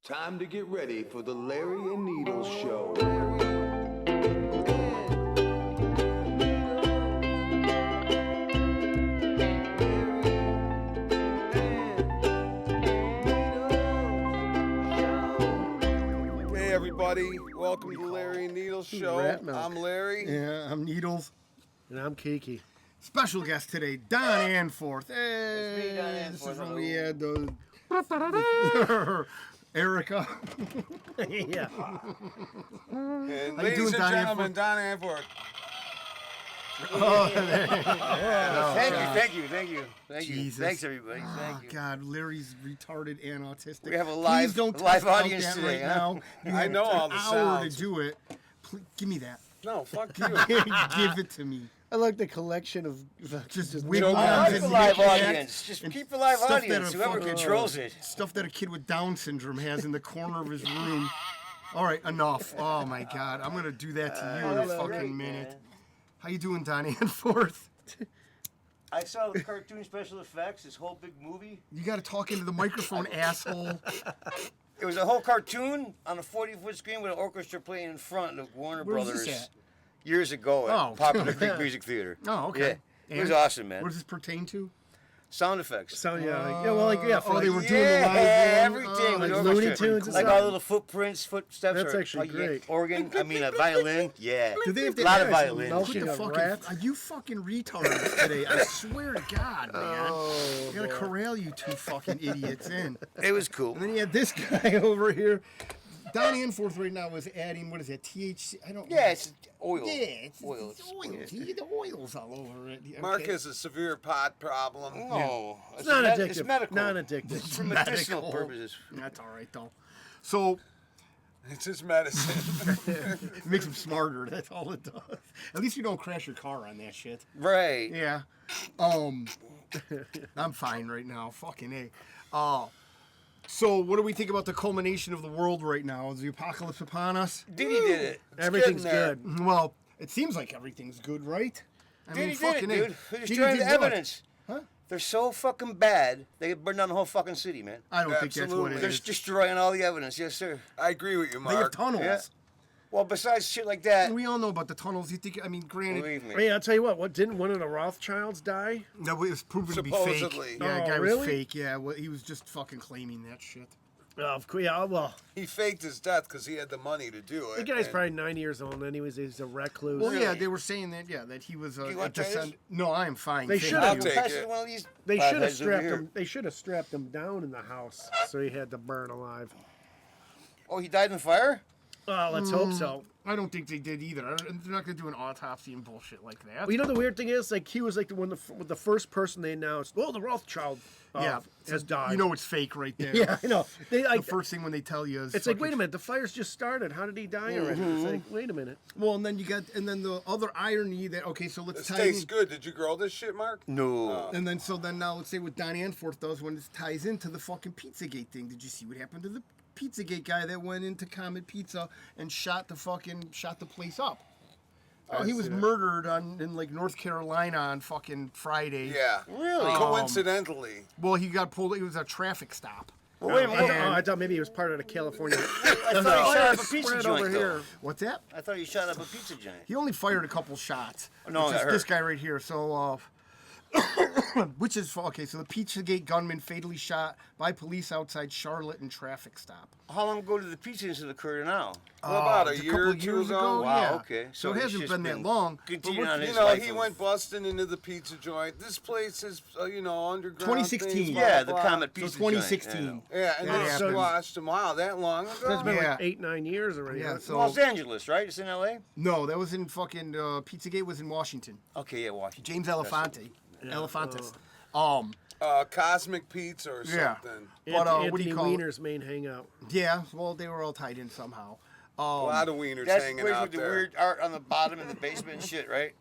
Time to get ready for the Larry and Needles Show. Hey everybody, welcome to the Larry and Needles Show. I'm Larry. Yeah, I'm Needles. And I'm Kiki. Special guest today, Don Anforth. Hey, It's me, Don this is Anforth. when we had Erica. Yeah. And How you ladies doing, and Don gentlemen, Don Anforth. Thank you. Jesus. Thanks, everybody. Oh, Thank you. God, Larry's retarded and autistic. We have a Please live- don't live test out audience that today, right huh? now. You I have know all an the hour sounds. to do it. Please, give me that. No, fuck you. Give it to me. I like the collection of Just joking. wiggle I arms like the and live knickknacks audience. Just and keep the live stuff that audience. a Whoever fucking- controls it. Stuff that a kid with Down syndrome has in the corner of his room. All right, enough. Oh my God, I'm gonna do that to you in a That's fucking great, minute. man. How you doing, Don Anforth? I saw the cartoon special effects, this whole big movie. You got to talk into the microphone, asshole. It was a whole cartoon on a 40-foot screen with an orchestra playing in front of Warner Where's Brothers this at? years ago at Oh. Popular Creek Music Theater. Oh, okay. Yeah, it was And awesome, man. What does this pertain to? Sound effects. sound. For they were doing the Yeah, live one? everything. Oh, with like orchestra. Looney Tunes and like stuff. all little footprints, footsteps. That's actually great. Organ, I mean a violin. Yeah. Do they have a lot of to violins. Put Milking the of fucking, rats? are you fucking retards today? I swear to God, man. I gotta corral you two fucking idiots in. It was cool. And then you had this guy over here. Don Anforth right now is adding, what is that, THC? I don't know. Yeah, it's oil. Yeah, it's oil. oil. See, the oil's all over it. Okay. Mark has a severe pot problem. No, It's not addictive. It's medical. Non-addictive. For medicinal Medical. purposes. That's all right, though. So, It's his medicine. it makes him smarter. That's all it does. At least you don't crash your car on that shit. Right. Yeah. I'm fine right now. Fucking A. So, what do we think about the culmination of the world right now? Is the apocalypse upon us? Diddy did it. Everything's getting there. good. Well, it seems like everything's good, right? I Diddy did it, fucking A. dude. They're Diddy destroying did the what? evidence. Huh? They're so fucking bad, they could burn down the whole fucking city, man. I don't think that's what it They're is. destroying all the evidence. Yes, sir. I agree with you, They have Mark. tunnels. Yeah. Well, besides shit like that, We all know about the tunnels. You think? I mean, granted, believe me. Hey, I'll tell you what didn't one of the Rothschilds die? that was proven to be Supposedly. fake. Yeah, the Oh, guy really? was fake. Yeah, well, he was just fucking claiming that shit. Of course, yeah, well, He faked his death because he had the money to do it. the guy's and probably 90 years old anyways. He's a recluse. Well, yeah, Really? they were saying that. Yeah, that he was You a want to try this? descendant. No, I am fine. They thank should you. I'll have. take Pass it. it one of these They five should have heads over strapped here. him. They should have strapped him down in the house, so he had to burn alive. Oh, he died in the fire? Oh, let's hope so. I don't think they did either. They're not going to do an autopsy and bullshit like that. Well, you know the weird thing is, like he was like the first person they announced. Oh, the Rothschild has died. You know it's fake right there. Yeah, I know. They The like first thing when they tell you is it's like, fucking- wait a minute, the fire's just started. How did he die already? It's like, wait a minute. Well, and then the other irony that okay, so let's This tie tastes in, good. Did you grow this shit, Mark? No. and then now let's say what Don Anforth does when this ties into the fucking Pizzagate thing. Did you see what happened to the Pizzagate guy that went into Comet Pizza and shot the place up? He was murdered in like North Carolina on fucking Friday. Yeah. Really? Coincidentally. Well, he got pulled. It was a traffic stop. Well, wait a minute. I thought maybe he was part of the California. I thought he shot up a pizza Spread joint, over though. here. What's that? I thought he shot up a pizza joint. He only fired a couple shots. No, which is that this hurt. guy right here. So, which is okay. So the Pizzagate gunman fatally shot by police outside Charlotte in traffic stop. How long ago did the pizza incident occur now? Well, about a It's year couple or of two years ago. Wow, yeah. okay. So it it's hasn't just been that long. but Continuing we're- on his You know, life he of- went busting into the pizza joint. This place is, underground. 2016. things, blah, Yeah, the blah. Comet So pizza 2016. joint. Yeah, and That they happened. squashed him. Wow, that long ago? It's been Yeah. like 8-9 years already. Yeah, huh? so Los Angeles, right? It's in L.A.? no, that was in fucking Pizzagate was in Washington. Okay, yeah, Washington. James Elefante, Elefantis. Cosmic Pizza or Yeah. something. But, Anthony what do you call it? Weiner's main hangout. Yeah, well, they were all tied in somehow. A lot of wieners That's hanging where out with the there. weird art on the bottom in the basement and shit, right?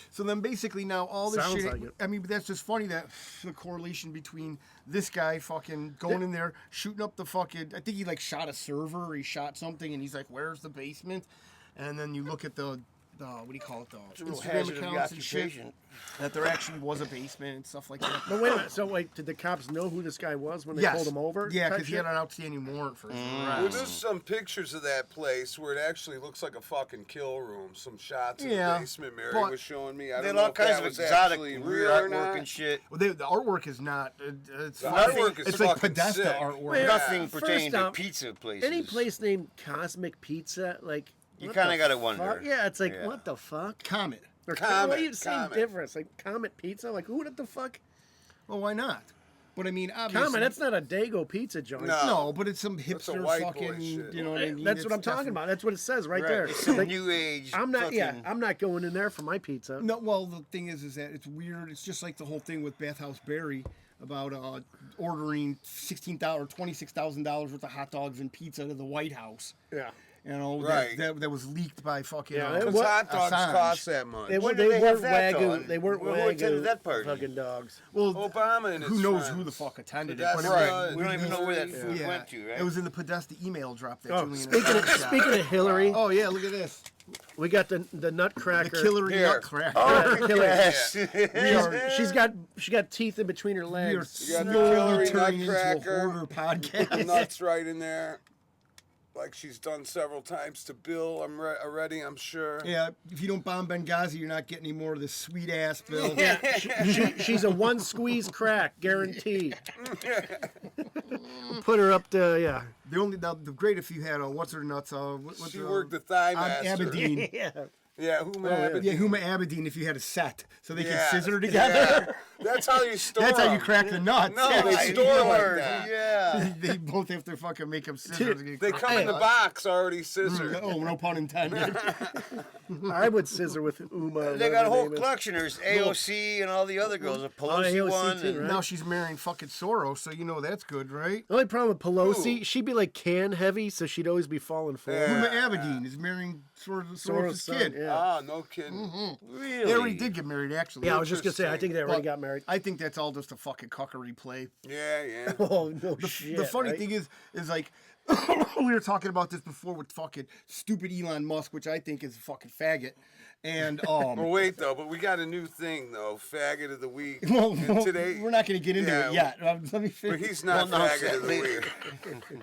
So then basically now all this Sounds shit, like it. I mean, but that's just funny that the correlation between this guy fucking going in there, shooting up the fucking, I think he like shot a server or he shot something and he's like, where's the basement? And then you look at the what do you call it, the real Instagram hazard of the accounts and shit, occupation. that there actually was a basement and stuff like that. But wait a minute. So, like, did the cops know who this guy was when they pulled him over? Yeah, type because he shit? had an outstanding warrant for his Well, arrest. there's some pictures of that place where it actually looks like a fucking kill room. Some shots in Yeah, the basement Mary but was showing me. I They don't had know all if kinds that of was exotic actually and real weird or artwork not. and shit. Well, the artwork is not. It's The fucking- artwork is it's like fucking Podesta sick. artwork. Yeah. Nothing First pertaining to off, pizza places. Any place named Cosmic Pizza, like You what kinda the gotta wonder. fuck? Yeah, it's like Yeah. what the fuck? Comet. Or Comet, what are you saying Comet. difference? Like Comet Pizza? Like who the fuck? Well, why not? But I mean, obviously, Comet? That's not a Dago pizza joint. No. no, but it's some a hipster white boy fucking. shit. You know what I mean? That's what I'm It's talking definitely- about. That's what it says right, Right. there. It's some Like, new age. I'm not. fucking, Yeah, I'm not going in there for my pizza. No, well, the thing is that it's weird. It's just like the whole thing with Bathhouse Barry about ordering $26,000 worth of hot dogs and pizza to the White House. Yeah. You know, Right. that was leaked by fucking. Yeah, it Because What? hot dogs Assange. cost that much. They, When they did they have weren't that, wagyu. though? They weren't Who attended wagyu that party? fucking dogs. Well, Obama and his who knows friends. who the fuck attended it? That's but right. it was- We don't even know where that Yeah. food yeah, went to, right? It was in the Podesta email drop that Oh, Julian speaking of, Assange got. speaking of Hillary, Oh yeah, look at this. we got the The Nutcracker. Hillary Here. Nutcracker. Oh, Hillary. yes. She's got teeth in between her We are legs. You got the slowly Hillary turning into a Nutcracker. hoarder podcast. Nuts right in there, like she's done several times to Bill. Already, I'm sure. Yeah, if you don't bomb Benghazi, you're not getting any more of this sweet ass bill. She's a one squeeze crack, guaranteed. Put her up to The great if you had what's her nuts? What's She worked the thigh master. Aberdeen. yeah. Yeah, Huma yeah. Aberdeen. Yeah, Huma Aberdeen. If you had a set, so they Yeah. could scissor together. Yeah. That's how you store That's how you them. crack the nuts. No, Yeah, they My store like lord, that. Yeah. they both have to fucking make them scissors. They come in the box already scissored. Oh, no pun intended. I would scissor with Uma. They got a whatever whole her name is. collection. There's AOC and all the other girls. A Pelosi AOC one. too, and- right? Now she's marrying fucking Soros, so you know that's good, right? The only problem with Pelosi, Ooh. she'd be like can heavy, so she'd always be falling for Yeah. Huma Aberdeen is marrying Soros' Soros' son, kid. yeah. Ah, no kidding. Really? They already did get married, actually. Yeah, I was just gonna say, I think they already But got married. I think that's all just a fucking cuckery play. Yeah, yeah. Oh no shit! The funny right? thing is like we were talking about this before with fucking stupid Elon Musk, which I think is a fucking faggot. And Well, wait though, but we got a new thing though, faggot of the week. well, And today, we're not going to get into Yeah, it yet. Let me but finish. he's not Well, no, faggot of the later. week.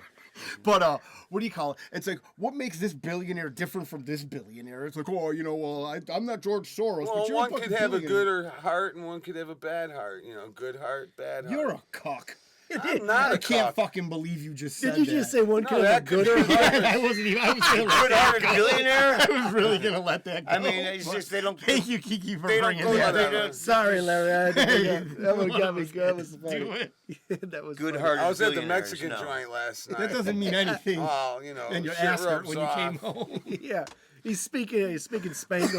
But what do you call it? It's like, what makes this billionaire different from this billionaire? It's like, oh, you know, well, I'm not George Soros, Well, but you're one a fucking could have a billionaire. good heart and one could have a bad heart. You know, good heart, bad heart. You're a cuck. I'm not I a can't cuck. fucking believe you just said Did you that. just say one No, could have a that could gooder? be- I wasn't even. I was gonna let Good-hearted billionaire? I was really gonna let that go. I mean, it's just they don't. Thank you, Kiki, for They don't bringing go that to up. the Sorry, Larry. I had to bring that. That one got me. was That was funny. Do it. That was Good-hearted I was at the billionaires, Mexican no. joint last night. That doesn't mean anything. Oh, you know, and your shit ass hurt rubs when you off. came home. funny. Yeah, he's speaking Spanglish.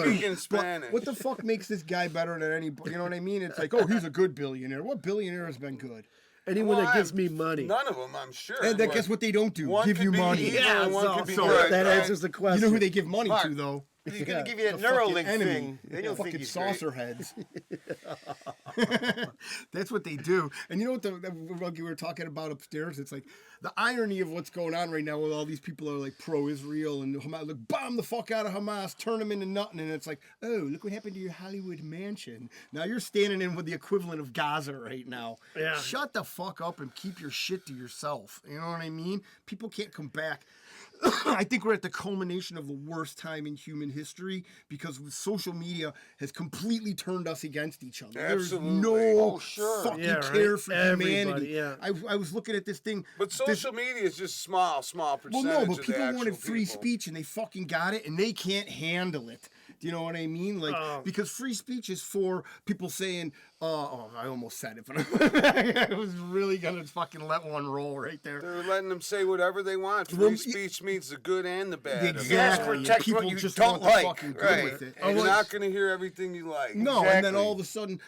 Speaking Spanish. What the fuck makes this guy better than any? You know what I mean? It's like, oh, he's a good billionaire. What billionaire has been good? Anyone Well, that gives I'm- me money. None of them, I'm sure. And then but guess what they don't do? one Give could you be money. evil Yeah, and one so, could be so good. that right? answers the You question. know who they give money Mark. to though? He's gonna give you that The fucking Neuralink enemy. thing. Then you'll think Fucking he's great. saucer heads. That's what they do. And you know what what we were talking about upstairs? It's like the irony of what's going on right now with all these people are like pro-Israel and Hamas, like bomb the fuck out of Hamas, turn them into nothing. And it's like, oh, look what happened to your Hollywood mansion. Now you're standing in with the equivalent of Gaza right now. Yeah. Shut the fuck up and keep your shit to yourself. You know what I mean? People can't come back. I think we're at the culmination of the worst time in human history because social media has completely turned us against each other. Absolutely. There's no Oh, sure. fucking Yeah, right. care for Everybody, humanity. yeah. I was looking at this thing. But this- social media is just small well, percentage no, but of the people actual wanted free people. speech and they fucking got it and they can't handle it. Do you know what I mean? Like, because free speech is for people saying, oh, I almost said it, but I was really gonna fucking let one roll right there. They're letting them say whatever they want. Well, Free speech means the good and the bad. of it. Exactly. protect People what you just don't want the like, fucking good right. with it. And you're not going to hear everything you like. No, and then Exactly. all of a sudden,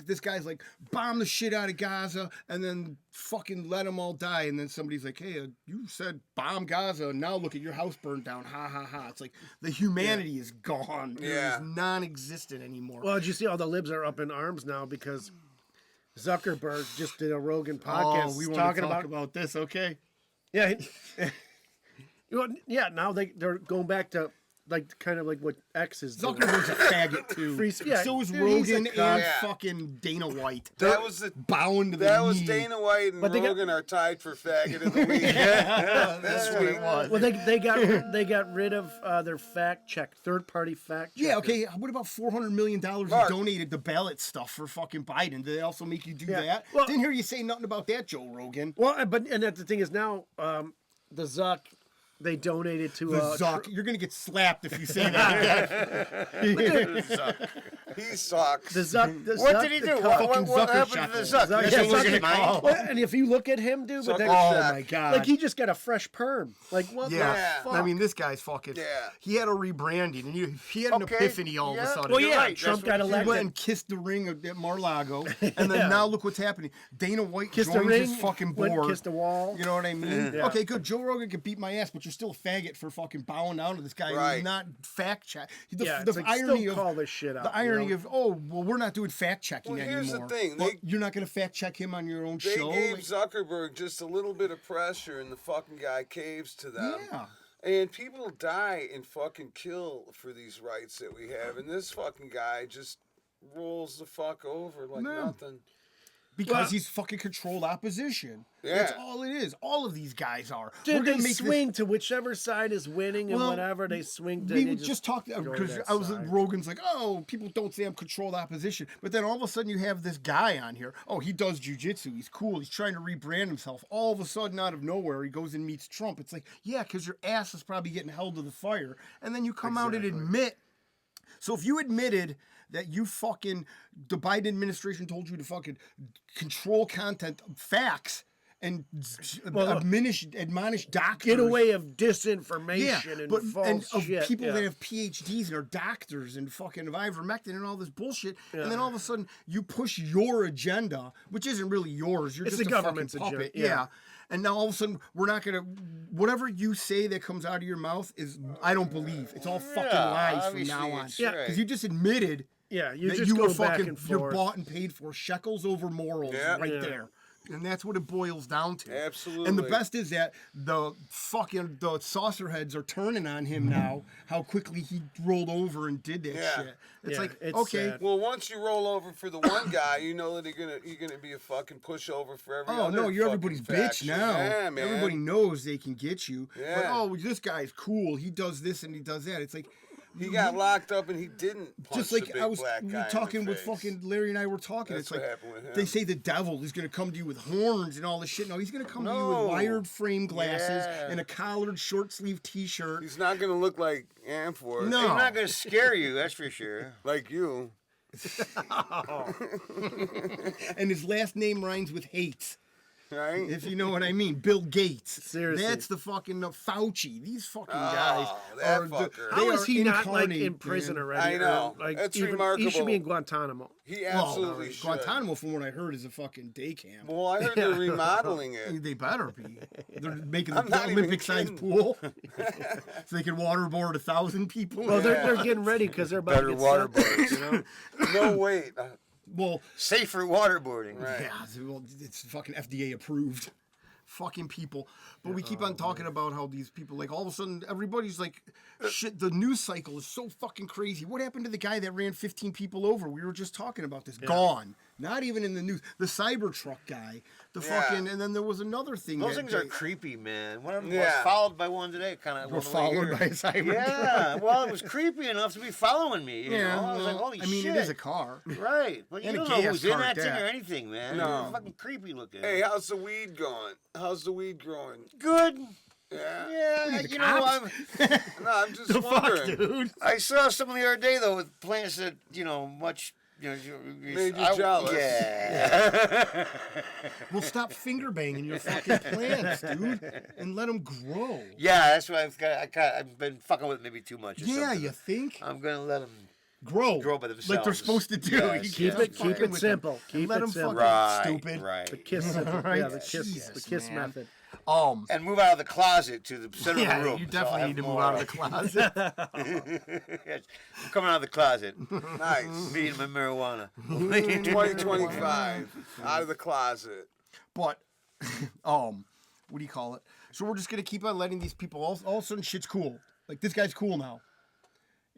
this guy's like, bomb the shit out of Gaza, and then fucking let them all die. And then somebody's like, hey, you said bomb Gaza, and now look at your house burned down. Ha ha ha. It's like the humanity is gone. Yeah. It's non-existent anymore. Well, did you see all the libs are up in arms now because Zuckerberg just did a Rogan podcast we want talking to talk about about this, okay? yeah. Well, yeah, now they're going back to like kind of like what X is doing. Zuckerberg's a faggot too. Yeah, So is dude, he's a Rogan cunt. and Yeah. fucking Dana White. That was the bowing to the That was knee. Dana White and But they got- Rogan are tied for faggot of the week. That's what it was. Well, they got rid of their fact check, third party fact check. Yeah, okay. What about $400 million you Mark. donated to ballot stuff for fucking Biden? Did they also make you do Yeah. that? Well- Didn't hear you say nothing about that, Joe Rogan. Well, and that's the thing is now the Zuck they donated to The Zuck. You're gonna get slapped if you say that. He sucks. the Zuck. The What Zuck, did he the do? cunt. What Zucker happened to the shot Zuck? Zuck- That's yeah, what we're Zucker- gonna mind. Well, and if you look at him, dude, but Zucker then, Oh Shack. my god. like he just got a fresh perm. Like what Yeah. the fuck? I mean, this guy's fucking. Yeah. He had a rebranding, and he had an Okay, epiphany all of yeah. a sudden. well, You're yeah, right, Trump that's what got he He elected. went and kissed the ring at Mar-a-Lago, and then Yeah. now look what's happening. Dana White Kissed the joins ring, his fucking went and board. kissed the wall. You know what I mean? Yeah. Okay, good. Joe Rogan can beat my ass, but you're still a faggot for fucking bowing down to this guy Right. who's not fact check. The, Yeah, the it's like, irony still of call this shit out. the irony you know? of well, we're not doing fact checking Well, anymore. here's the thing, Well, they- you're not going to fact check him on your own They show. gave Like, Zuckerberg just a little bit of pressure, and the fucking guy caves to them. yeah. And people die and fucking kill for these rights that we have, and this fucking guy just rolls the fuck over like No. nothing. Because Well- he's fucking controlled opposition. Yeah. That's all it is. All of these guys are. Dude, We're gonna they make swing to whichever side is winning and Well, whatever they swing to. We they would just talk go to because that I was side. Rogan's like, oh, people don't say I'm controlled opposition, but then all of a sudden you have this guy on here. Oh, he does jujitsu. He's cool. He's trying to rebrand himself. All of a sudden, out of nowhere, he goes and meets Trump. It's like, yeah, because your ass is probably getting held to the fire, and then you come out and admit. So if you admitted that you fucking the Biden administration told you to fucking control content, facts, and admonish doctors. get away of disinformation and but false of shit. people yeah. that have PhDs and are doctors and fucking have ivermectin and all this bullshit, and then all of a sudden you push your agenda, which isn't really yours. You're It's just the a government's fucking puppet. agenda, yeah. And now all of a sudden we're not gonna whatever you say that comes out of your mouth is I don't believe. It's all fucking Yeah, lies from obviously now on. it's Yeah. right. Because you just admitted Yeah, you that just you go were back fucking and you're forth. bought and paid for shekels over morals right Yeah. there. And that's what it boils down to. Absolutely. And the best is that the saucer heads are turning on him now. How quickly he rolled over and did that Yeah. shit. It's Yeah, like it's okay, sad. Well, once you roll over for the one guy, you know that you're gonna be a fucking pushover for every oh other no, you're fucking everybody's faction. bitch now. Yeah, man. Everybody knows they can get you. But Yeah. oh, this guy's cool. He does this and he does that. It's like He got locked up and he didn't punch just the like big I was black we guy were in talking the with face. fucking Larry and I were talking. That's it's what like happened with him. they say the devil is gonna come to you with horns and all this shit. No, he's gonna come to you No. with wired frame glasses Yeah. and a collared short sleeve T-shirt. He's not gonna look like Amfor. No. He's not gonna scare you, that's for sure. Like you. And his last name rhymes with hates. Right? If you know what I mean, Bill Gates. Seriously. That's the fucking Fauci. These fucking guys that are. fucker. They How is are he not like incarnate, in prison man. already? I know. Or, like, That's He should remarkable. be in Guantanamo. He Well, absolutely should. Guantanamo, from what I heard, is a fucking day camp. Well, I heard they're remodeling it. They better be. They're making I'm the not even Olympic-sized kidding. pool, so they can waterboard 1,000 people. Well, they're getting ready because they're about Better to get waterboards, sentenced, you know? No, wait. Well, Safer waterboarding. Right. yeah, well, it's fucking FDA approved. Fucking people. But we keep on talking about how these people, like, all of a sudden, everybody's like, shit, the news cycle is so fucking crazy. What happened to the guy that ran 15 people over? We were just talking about this. Gone. Not even in the news. The Cybertruck guy. The Yeah. fucking, and then there was another thing. Those that things are day- creepy, man. One of them Yeah. was followed by one today, kind of. Were followed by a Cybertruck. Yeah, well, it was creepy enough to be following me. You know? I was like, well, holy I mean, shit. it is a car. Right, but you And a don't know gas who's in car that at thing that. or anything, man. No. It's fucking creepy looking. Hey, how's the weed going? How's the weed growing? Good. Yeah. Yeah, the you know, cops? No, I'm just wondering. Dude. I saw someone the other day though with plants that much. Made you jealous. Yeah. Well, stop finger banging your fucking plants, dude, and let them grow. Yeah, that's what I've been fucking with maybe too much. Or Yeah, something. you think? I'm gonna let them Grow. grow by Like they're themselves. supposed to do. Yes, You Keep can't it fucking keep it with simple. them. Keep Let it them simple. fucking Right, stupid. right. The kiss, Right. yeah, the kiss Jesus, man. method. And move out of the closet to the center of the Yeah, room. you so I definitely have need to move more- out of the closet. Yes, I'm coming out of the closet. Nice. Me and my marijuana. 2025. Out of the closet. But, what do you call it? So we're just gonna keep on letting these people. All of a sudden, shit's cool. Like this guy's cool now.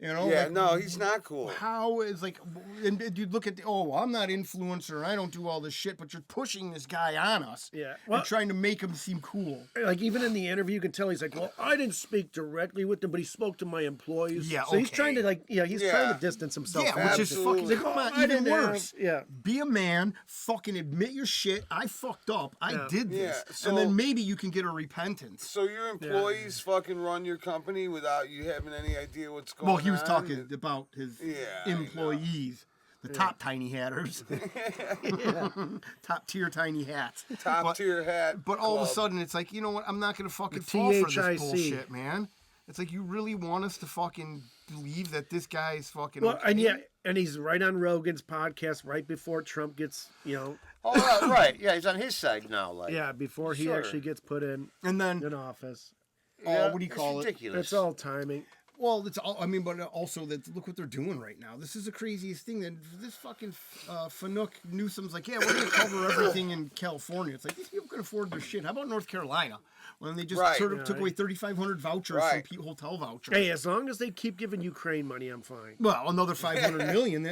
You know? Yeah, like, no, he's not cool. How is like, and you look at, I'm not influencer, I don't do all this shit, but you're pushing this guy on us. Yeah. And trying to make him seem cool. Like even in the interview, you can tell he's like, well, I didn't speak directly with them, but he spoke to my employees. Yeah, So he's okay. trying to he's Yeah. trying to distance himself. Yeah, from which it. is fucking, Absolutely. come on, I even didn't have- worse. yeah. Be a man, fucking admit your shit. I fucked up. I did this. Yeah, so- and then maybe you can get a repentance. So your employees fucking run your company without you having any idea what's going on? Well, he was talking about his Yeah, I employees, the top tiny hatters, top tier tiny hats, Top tier hat. But all of a club. sudden, it's like, you know what? I'm not gonna fucking fall for this THIC. bullshit, man. It's like you really want us to fucking believe that this guy is fucking. Well, okay? and and he's right on Rogan's podcast right before Trump gets, Oh, right. Yeah, he's on his side now. Like, before he Sure. actually gets put in and then office. what do you it's call it? ridiculous. It's all timing. Well, it's all. I mean, but also that look what they're doing right now. This is the craziest thing. That this fucking Fanuc Newsom's like, yeah, we're gonna cover everything in California. It's like these people can afford their shit. How about North Carolina? When they just Right. sort of took away 3,500 vouchers Right. from hotel vouchers. Hey, as long as they keep giving Ukraine money, I'm fine. Well, another 500 million.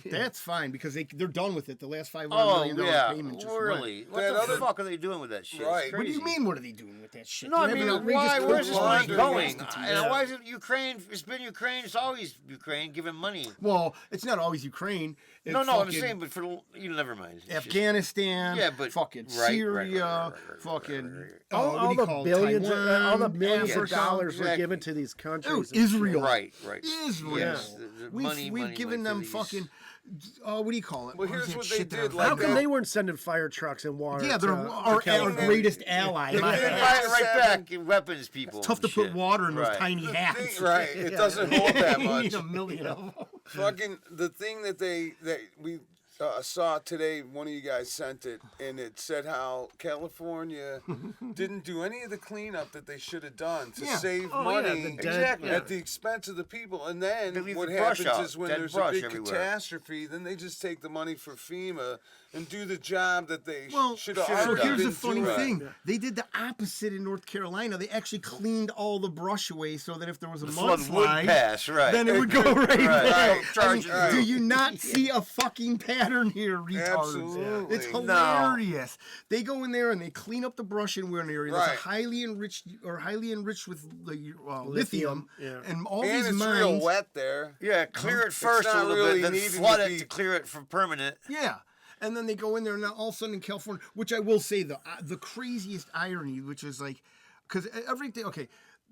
That's fine because they're done with it. The last 500 Oh, million dollar yeah. payment just Really? went. What That the other- fuck are they doing with that shit? It's Right. What do you crazy. mean? What are they doing with that shit? No, I They have mean, an outrageous why? Where's this money laundry going? institute. And why is it Ukraine? It's been Ukraine. It's always Ukraine giving money. Well, it's not always Ukraine. It's No, I'm fucking saying, but for never mind. It's just- Afghanistan, Yeah, but- fucking right, Syria, right. fucking All, what all do you the call it? billions, Taiwan, all the millions of Africa. dollars were Exactly. given to these countries. Dude, Israel. Right. Israel. Yes, the We've money given went to them these- fucking. What do you call it? Well, is here's that what they shit that did, I'm- like How come that- they weren't sending fire trucks and water? Yeah, they're to our California? greatest ally. They My did ass. buy- Right back in weapons, people. It's tough to and put shit. water in those Right. tiny hats. Right. It doesn't hold that You much. need a million of them. Fucking the thing that we saw today, one of you guys sent it, and it said how California didn't do any of the cleanup that they should have done to Yeah. save Oh, yeah, money the dead- Exactly. at the expense of the people. And then They leave what the brush happens out, is when dead there's a brush big everywhere. catastrophe, then they just take the money for FEMA and do the job that they Well, should have so already here's been the funny doing. thing. They did the opposite in North Carolina. They actually cleaned all the brush away so that if there was a flood would mudslide, pass, right. then it would go right Right. there. Right. Charge I mean, it. do you not see a fucking pattern here, retards? Absolutely. It's No. hilarious. They go in there and they clean up the brush in one area that's Right. highly enriched with lithium, yeah. and all And these it's mines. real wet there. Yeah, clear it first a not little really bit, then needing to flood it be- to clear it for permanent. Yeah. And then they go in there, and now all of a sudden in California, which I will say, the craziest irony, which is like, because everything, okay,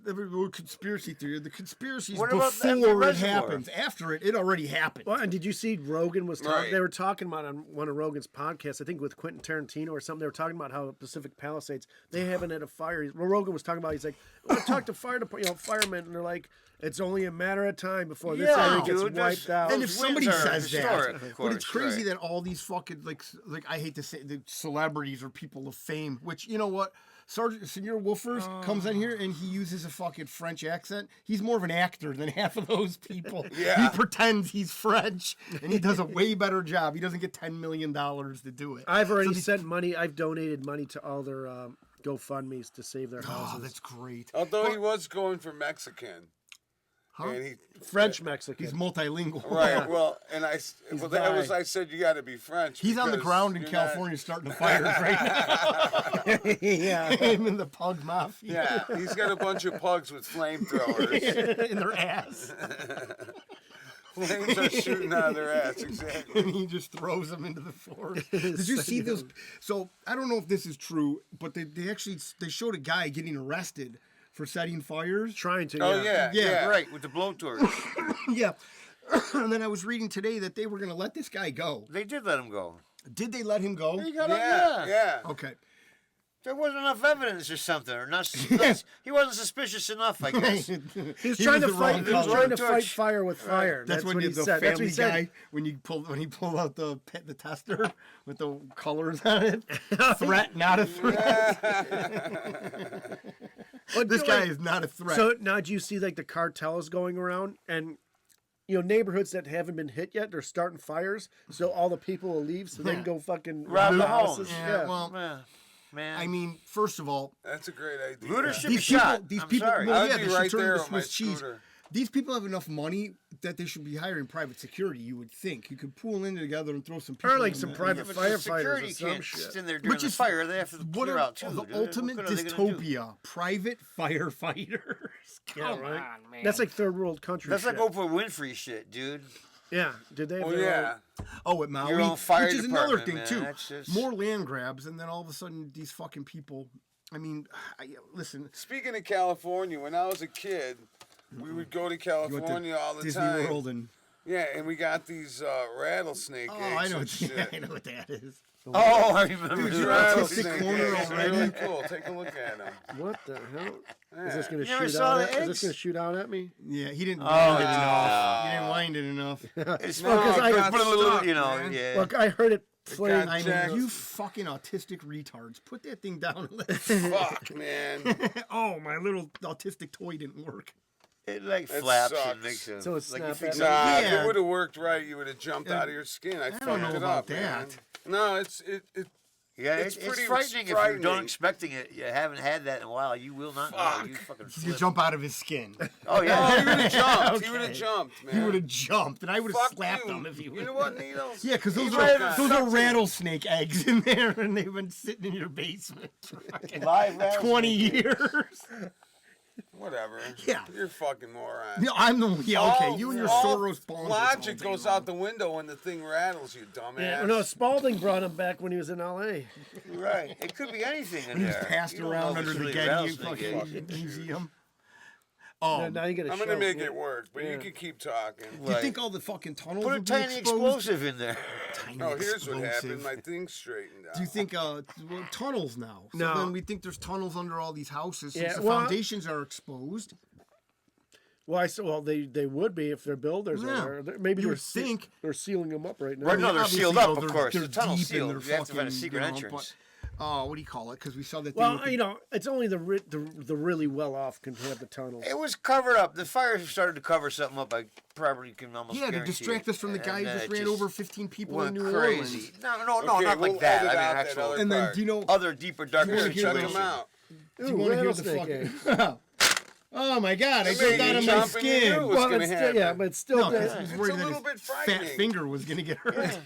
every conspiracy theory, the conspiracies What about the before it reservoir? happens. After it already happened. Well, and did you see Rogan was talking? Right. They were talking about on one of Rogan's podcasts, I think with Quentin Tarantino or something. They were talking about how Pacific Palisades they haven't had a fire. Well, Rogan was talking about. He's like, well, I talked to firemen, and they're like, it's only a matter of time before this Yeah, area gets dude, wiped that's- out. And if Those somebody wins are says historic, that, of but it's course, crazy right. that all these fucking like I hate to say the celebrities or people of fame, which you know what, Sergeant Senor Woofers comes in here and he uses a fucking French accent. He's more of an actor than half of those people. Yeah. He pretends he's French and he does a way better job. He doesn't get $10 million to do it. I've already sent money. I've donated money to all their GoFundMe's to save their Oh, houses. that's great. Although he was going for Mexican. And he, French Mexican. He's multilingual. right, well, and I bi. said you got to be French. He's on the because ground in you're not- California starting the fires right now. yeah. Him and the pug mafia Yeah, he's got a bunch of pugs with flamethrowers. in their ass. Flames are shooting out of their ass, exactly. And he just throws them into the forest. Did you see this? So I don't know if this is true, but they showed a guy getting arrested for setting fires. Trying to. Oh, yeah, Yeah, yeah. Right, with the blowtorch. Yeah. And then I was reading today that they were going to let this guy go. They did let him go. Did they let him go? He got Yeah, yeah. Okay. There wasn't enough evidence or something, or not. He wasn't suspicious enough, I guess. He's He trying was to the wrong fight. He was color. trying to fight Torch. fire with fire. That's when what he the said. That's what family he said. guy when you pull out the tester with the colors on it. Threat, not a threat. But This you guy like- is not a threat. So now do you see like the cartels going around and neighborhoods that haven't been hit yet, they're starting fires, so all the people will leave, so they can go fucking Rob the houses. homes. yeah, well, Man. I mean, first of all, That's a great idea. Looter should be these people, shot. these I'm people, sorry. well, I'd yeah, be they should right turn there to with my Swiss cheese. scooter. These people have enough money that they should be hiring private security. You would think you could pool in together and throw some people. Or like in some there. private But the firefighters security or some can't shit. sit in there during Which the is fire. They have to What clear are out too. the dude. ultimate What are they gonna do? dystopia? Private firefighters. Yeah, Come right. on, man. That's like third world country. That's shit. like Oprah Winfrey shit, dude. Yeah. Did they? Have Oh their yeah. own- at Maui, Your own fire which is another department, thing man. too. That's just- More land grabs, and then all of a sudden these fucking people. I mean, listen. Speaking of California, when I was a kid, we would go to You went to California all the Disney time. World and Yeah, and we got these rattlesnake eggs. I know, and shit. I know what that is. Oh, I remember. Dude, that. you're Rattlesnake autistic corner eggs are already. really cool. Take a look at them. What the hell? Is this gonna You never shoot saw out? the Is this eggs? gonna shoot out at me? Yeah, he didn't Oh, wind it no. enough. You didn't wind it enough. It's No, because I got put a little, stuck, you know, man. yeah. Look, I heard it flame. got I know, Jack- you fucking autistic retards. Put that thing down. And let Fuck, man. oh, my little autistic toy didn't work. It like That flaps sucks. and makes a, So it's like snap you fix back. Nah, if Yeah. it would have worked right, you would have jumped out of your skin. I don't fucked know it about up, man. that. No, it's Yeah, It's it's pretty frightening if you frightening. don't expecting it. You haven't had that in a while. You will not know. You fucking You flip. jump out of his skin. Oh Oh, yeah. he would have jumped. Okay. He would have jumped, man. He would have jumped, and I would have Fuck slapped you. him if he would. You know what, Needles? Yeah, because those He might are have those are sucked it. rattlesnake eggs in there, and they've been sitting in your basement for fucking Live rattlesnake 20 eggs. years. Whatever. Yeah. You're a fucking moron. No, I'm the okay. You and your all Soros bonds. logic goes out the window when the thing rattles, you dumbass. Yeah, well, no, Spalding brought him back when he was in L.A. Right. It could be anything in He was there. passed You don't around know if under it's the really Getty rattlesnake fucking eggs. museum. Now you get a I'm gonna show. make Yeah. it work, but Yeah. you can keep talking. Do you think all the fucking tunnels Put a would be tiny exposed? explosive in there. Tiny No, here's what happened. explosive. My thing's straightened out. Do you think tunnels now? So No. then we think there's tunnels under all these houses since Yeah, the well- foundations are exposed. Well, they would be if they're builders. Yeah. Or maybe You they're would think. they're sealing them up right now. Right, no, they're Obviously, sealed though, up, of they're- course. they're The tunnel's deep in sealed. their You have to find a fucking, secret you know, entrance. what do you call it? Because we saw that. Well, they you know, it's only the really well off can have the tunnels. It was covered up. The fire started to cover something up. I probably can almost yeah, to guarantee distract it. us from the guy who And, just ran over 15 people in went New crazy. Orleans. No, Okay, not we'll like that. edit I mean, out that actual other And then, part. do you know? other deeper, darker wanna hear Check the- them situation. out. Do you want to hear the rattlesnake fucking? Oh my God! I It just made got you on my jump and you knew skin. it was Well, gonna it's still, happen. yeah, but it's still. No, there. because he was It's worried a that little his bit fat frightening. finger was gonna get hurt.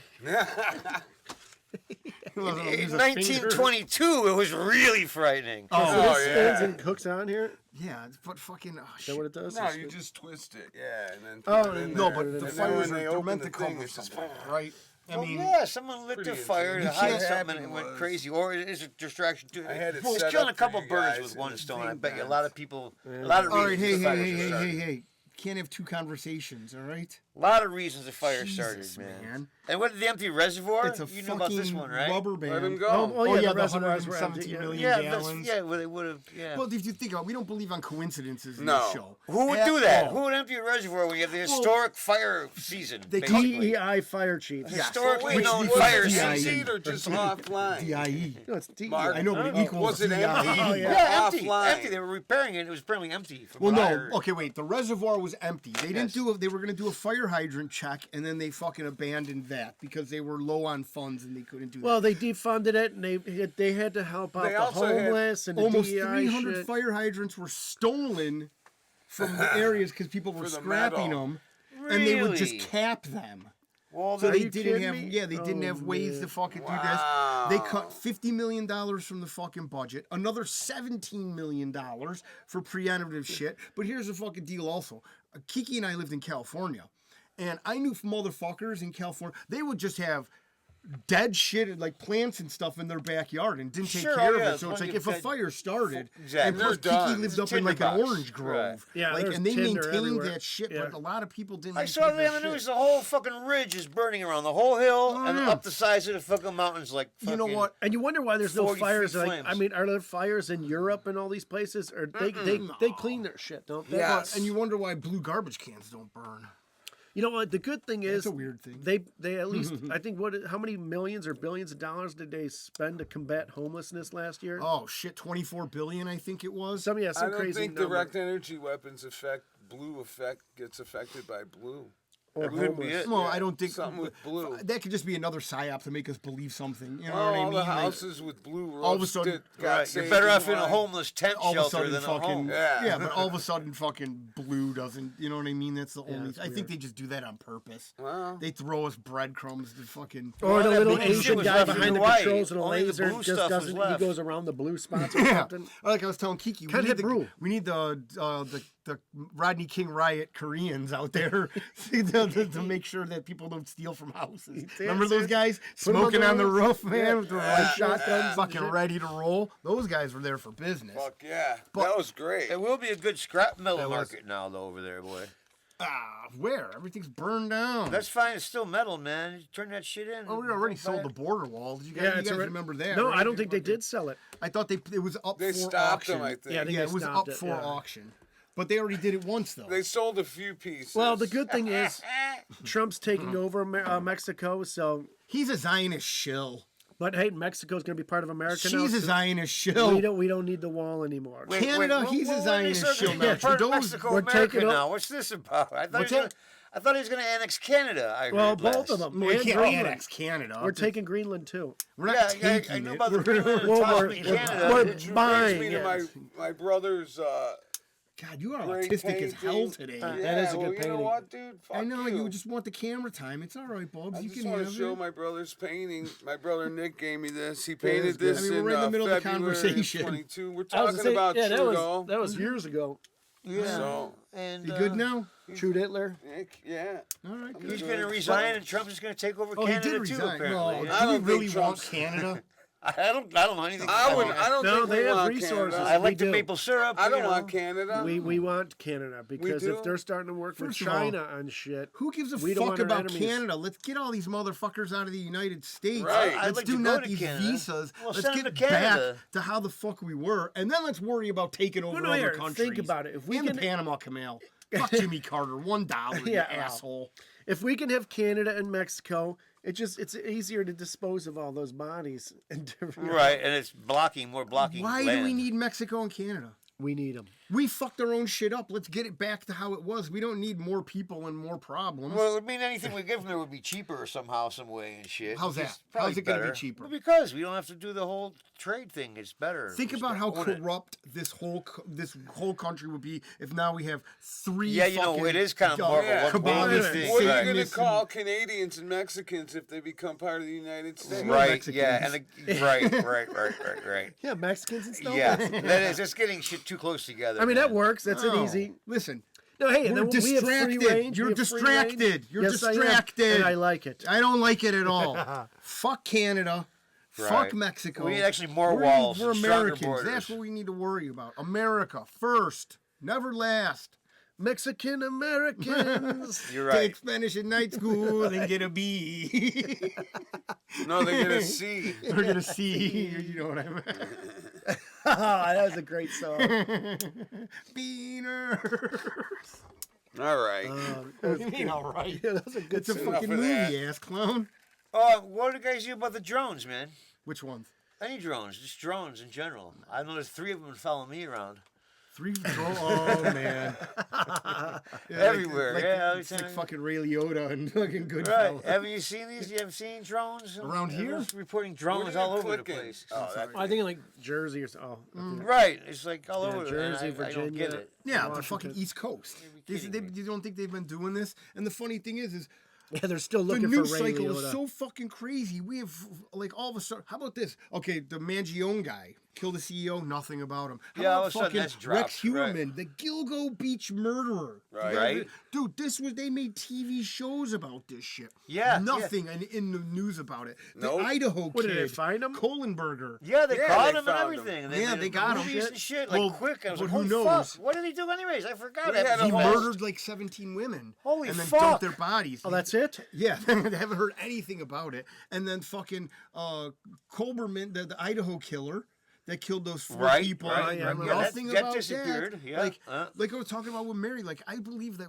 He wasn't gonna In lose a finger. 1922, it was really frightening. So Oh, this yeah. spins and cooks on here. yeah, but fucking. Oh, Is that what it does? No, It you spins? just twist it. Yeah, and then Oh, put it in No, there. but And the then fires when are they they're open meant the to thing, cover it's just something, right? I Well, mean, yeah, someone lit pretty their fire to insane. hide You can't- something and it went was- crazy, or it is a distraction too. I had it It's set killing a up for couple you birds guys with and one the stone. thing I bet you a bends. lot of people, a lot of all right, reasons hey, the hey, fire hey, hey, started. hey. Can't have two conversations, all right? A lot of reasons the fire Jesus, started, man. man. And what did the empty reservoir? It's a You know about this fucking one, right? rubber band. Let him go. Oh, Oh, yeah, yeah, the the reservoirs were 117 empty, million Yeah, gallons. yeah, well, they would have. Yeah. Well, if you think about it, we don't believe on coincidences in No. this show. Who would At do that? all. Who would empty a resurvoir when you have the historic fire season? they basically? DEI fire chief. Yeah. Historically Wait, known was fire it fire DIE? season. seat or just offline? DIE. No, it's DEI. Mark, I know, but it equals was it DIE. empty? Oh, yeah. Yeah, empty. Offline. Empty. They were repairing it. It was apparently empty. From Well, what I no. heard. Okay, wait. The reservoir was empty. They didn't Yes. do it. They were going to do a fire hydrant check, and then they fucking abandoned that because they were low on funds and they couldn't do Well, they defunded it, and they had to help out They the also had homeless and that. the Almost DEI 300 shit. fire hydrants were stolen from the areas because people were For the scrapping metal. them, and they would just Really? cap them. Well, So they, they you didn't kidding have, me? yeah, they didn't Oh, have ways to man. fucking do Wow. this. They cut $50 million from the fucking budget, another $17 million for preemptive shit. But here's the fucking deal also. Kiki and I lived in California, and I knew motherfuckers in California, they would just have dead shit like plants and stuff in their backyard and didn't take Sure, care oh, of yeah, it. So it's plenty like of if a dead- fire started, Exactly. and plus They're done. Kiki lived It's up in like an tinderbox. orange grove, Right. Yeah, like, there's and they tinder maintained everywhere. that shit, Yeah. but a lot of people didn't. I saw maintain that that on the shit. news. The whole fucking ridge is burning around the whole hill and yeah. up the sides of the fucking mountains. Like You know fucking- what? And you wonder why there's no 40 fires. feet Like, flames. I mean, are there fires in Europe and all these places? Or they clean their shit, don't they? Yes. And you wonder why blue garbage cans don't burn. You know what? The good thing is, a weird thing. They at least I think how many millions or billions of dollars did they spend to combat homelessness last year? Oh shit, 24 billion I think it was. Some I don't crazy think number. direct energy weapons gets affected by blue. Or Could be homeless. it. Well, I don't think Something with blue. That could just be another psyop to make us believe something. You know Oh, what I all mean? the Like, houses with blue roofs. all of a sudden- that got Right. You're saved better off in a why. homeless tent all of a shelter sudden, than a fucking home. Yeah. but all of a sudden, fucking blue doesn't. You know what I mean? That's the only. it's I think weird. they just do that on purpose. Well. They throw us breadcrumbs to fucking. Or the that little blue shit Asian was guy left in behind the Hawaii. controls with a Only the laser blue just stuff was doesn't. He left. goes around the blue spots or Yeah, something. like I was telling Kiki, Can't hit brew. we need the Rodney King riot Koreans out there to make sure that people don't steal from houses. Remember those guys Put 'em on smoking the on the roof. roof, man, with their light Shotguns and fucking shit. ready to roll? Those guys were there for business. Fuck yeah. That was great. There will be a good scrap metal That was- market now, though, over there, boy. Where? Everything's burned down. That's fine. It's still metal, man. You turn that shit in. Oh, we already sold the border wall. Did you guys, Yeah, you it's guys already- remember that? No, right? I don't think they did sell it. I thought it was up They for stopped auction. them, I think. Yeah, I think Yeah, they it was stopped up it, for yeah. auction. But they already did it once, though. They sold a few pieces. Well, the good thing is Trump's taking over Mexico, so. He's a Zionist shill. But hey, Mexico's going to be part of America now. She's a so Zionist shill. we don't need the wall anymore. Canada, he's a Zionist shill now. Part of Trudeau's- Mexico, we're America taking now. What's this about? I thought What's he was that? I thought he was going to annex Canada. I Well, heard both last. of them. We and can't Greenland. annex Canada. We're taking Greenland too. We're not Yeah, taking I know it. about the Greenland and Well, Tommy we're- Canada. we're- Which buying brings me to it. my brother's God, you are great autistic as hell painting. today. Yeah, That is a well, good you know painting. what, dude? Fuck I know you just want the camera time. It's all right, Bubs. I You just can want have to show it. my brother's painting. My brother Nick gave me this. He is painted good. this I mean, in we're in the middle of the February conversation. 22. We're I was talking gonna say, about yeah, Trudeau. that was years ago. Yeah. So, And, You good now? Trude Hitler. Nick, yeah. All right, He's good. going to resign, and Trump's just going to take over Oh, he Canada did too. resign. Apparently. No, Yeah. I do we don't think really want Trump's- Canada? I don't know anything. I about would. it. I don't No, think they we have want resources. Canada. I like we the do. maple syrup. I you don't know. want Canada. We want Canada because do? if they're starting to work with First of all, China on shit, Who gives a we don't fuck want our about enemies. Canada? Let's get all these motherfuckers out of the United States. Right. I'd Let's like do to go not to these Canada. visas. Well, let's send 'em get to Canada. back to how the fuck we were, and then let's worry about taking over no, other here, countries. think about it. If we and can- the Panama Canal. Fuck Jimmy Carter. $1, you Yeah, well. asshole. if we can have Canada and Mexico, it's easier to dispose of all those bodies. And Right, and it's more blocking. Why do land. we need Mexico and Canada? we need them. We fucked our own shit up. Let's get it back to how it was. We don't need more people and more problems. Well, it would mean anything we give them there would be cheaper somehow, some way, and shit. How's which that? is probably How's it gonna be better. cheaper? Well, because we don't have to do the whole trade thing. It's better. Think Just about how own it. corrupt this whole country would be if now we have three. Yeah, you know, fucking, it is kind of more of Yeah. a one Kabbalist thing. What are right. you going to Satanists call Canadians and Mexicans if they become part of the United States? Right, yeah, and right. Yeah, Mexicans and stuff. Yeah, that is, it's getting shit too close together. I mean that man. works. That's an No. easy. Listen, No, hey, and we're then we have free distracted. range. You're we have free distracted. range. You're Yes, I am, distracted. and I like it. I don't like it at all. Fuck Canada. Right. Fuck Mexico. We need actually more We're- walls We're and stronger Americans. borders. That's what we need to worry about. America first, never last. Mexican Americans. You're Take right. Spanish in night school and get a B. No, they're going to see. We're gonna see. You know what I mean? That was a great song. Beaners. All right. What do you mean, all right? Yeah, that was a good It's a song. fucking of that. movie, ass clown. Oh, what do you guys do about the drones, man? Which ones? Any drones, just drones in general. I noticed 3 of them following me around. Oh man. Yeah, Everywhere, yeah, It's every like time. fucking Ray Liotta and fucking Right. Goodfellas. Haven't you seen these? You haven't seen drones? Around here? Everyone's reporting What drones are you all over the clicking? place. Oh, that, I think in like Jersey or so. Oh, Right. It's like all Yeah, over. Jersey, and I don't Virginia. get it. Yeah, the Washington. fucking East Coast. be kidding me. You don't think they've been doing this? And the funny thing is yeah, they're still the looking for news Ray cycle Liotta. is so fucking crazy. We have like all of a sudden. How about this? Okay, the Mangione guy killed the CEO. Nothing about him. How Yeah, all about of a sudden fucking that's dropped, Rex Huerman, the Gilgo Beach murderer. Right. Right. Dude, they made TV shows about this shit. Yeah, Nothing in the news about it. The Nope. Idaho What, kid. did they find him? Kohlenberger. Yeah, they Yeah, caught they him and found him. everything. And Yeah, made they it got him. movies and shit like Well, quick. I was but like, who holy knows? fuck! What did he do anyways? I forgot. We had That a He was whole- murdered like 17 women. Holy and then fuck. dumped their bodies. Oh, that's it? Yeah, they haven't heard anything about it. And then fucking Kolberman, the Idaho killer that killed those 4 Right, people. right, yeah, right. Nothing That about disappeared, that. yeah, Like I was talking about with Mary. Like I believe that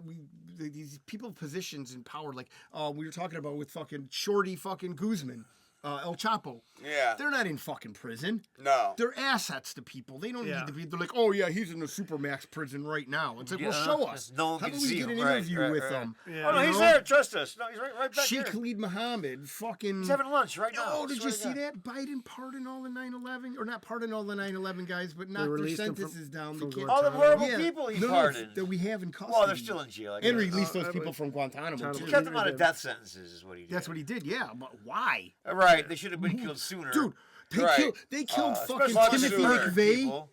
these people positions in power. Like we were talking about with fucking Shorty fucking Guzman. El Chapo. Yeah. They're not in fucking prison. No. They're assets to people. They don't Yeah. need to be. They're like, oh yeah, he's in the supermax prison right now. It's like, well, show us. No one How can about we see get him. an Right, interview right, with right. them? Yeah. Oh no, You he's know? there. Trust us. No, he's right back Sheikh here. Khalid Muhammad, fucking. He's having lunch right now. Oh, did Swear you to see God. that? Biden pardoned all the 9/11, or not pardoned all the 9/11 guys, but knocked their released them from- sentences down. from They can't- All the Guantanamo. horrible people he no, pardoned. that we have in custody. Well, they're still in jail. I guess. And released those I people would- from Guantanamo. Guantanamo. Too. He kept them out of death sentences, is what he did. That's what he did. Yeah, but why? Right, they should have been killed sooner. Dude, they Right. killed fucking Especially Timothy sooner. McVeigh. People.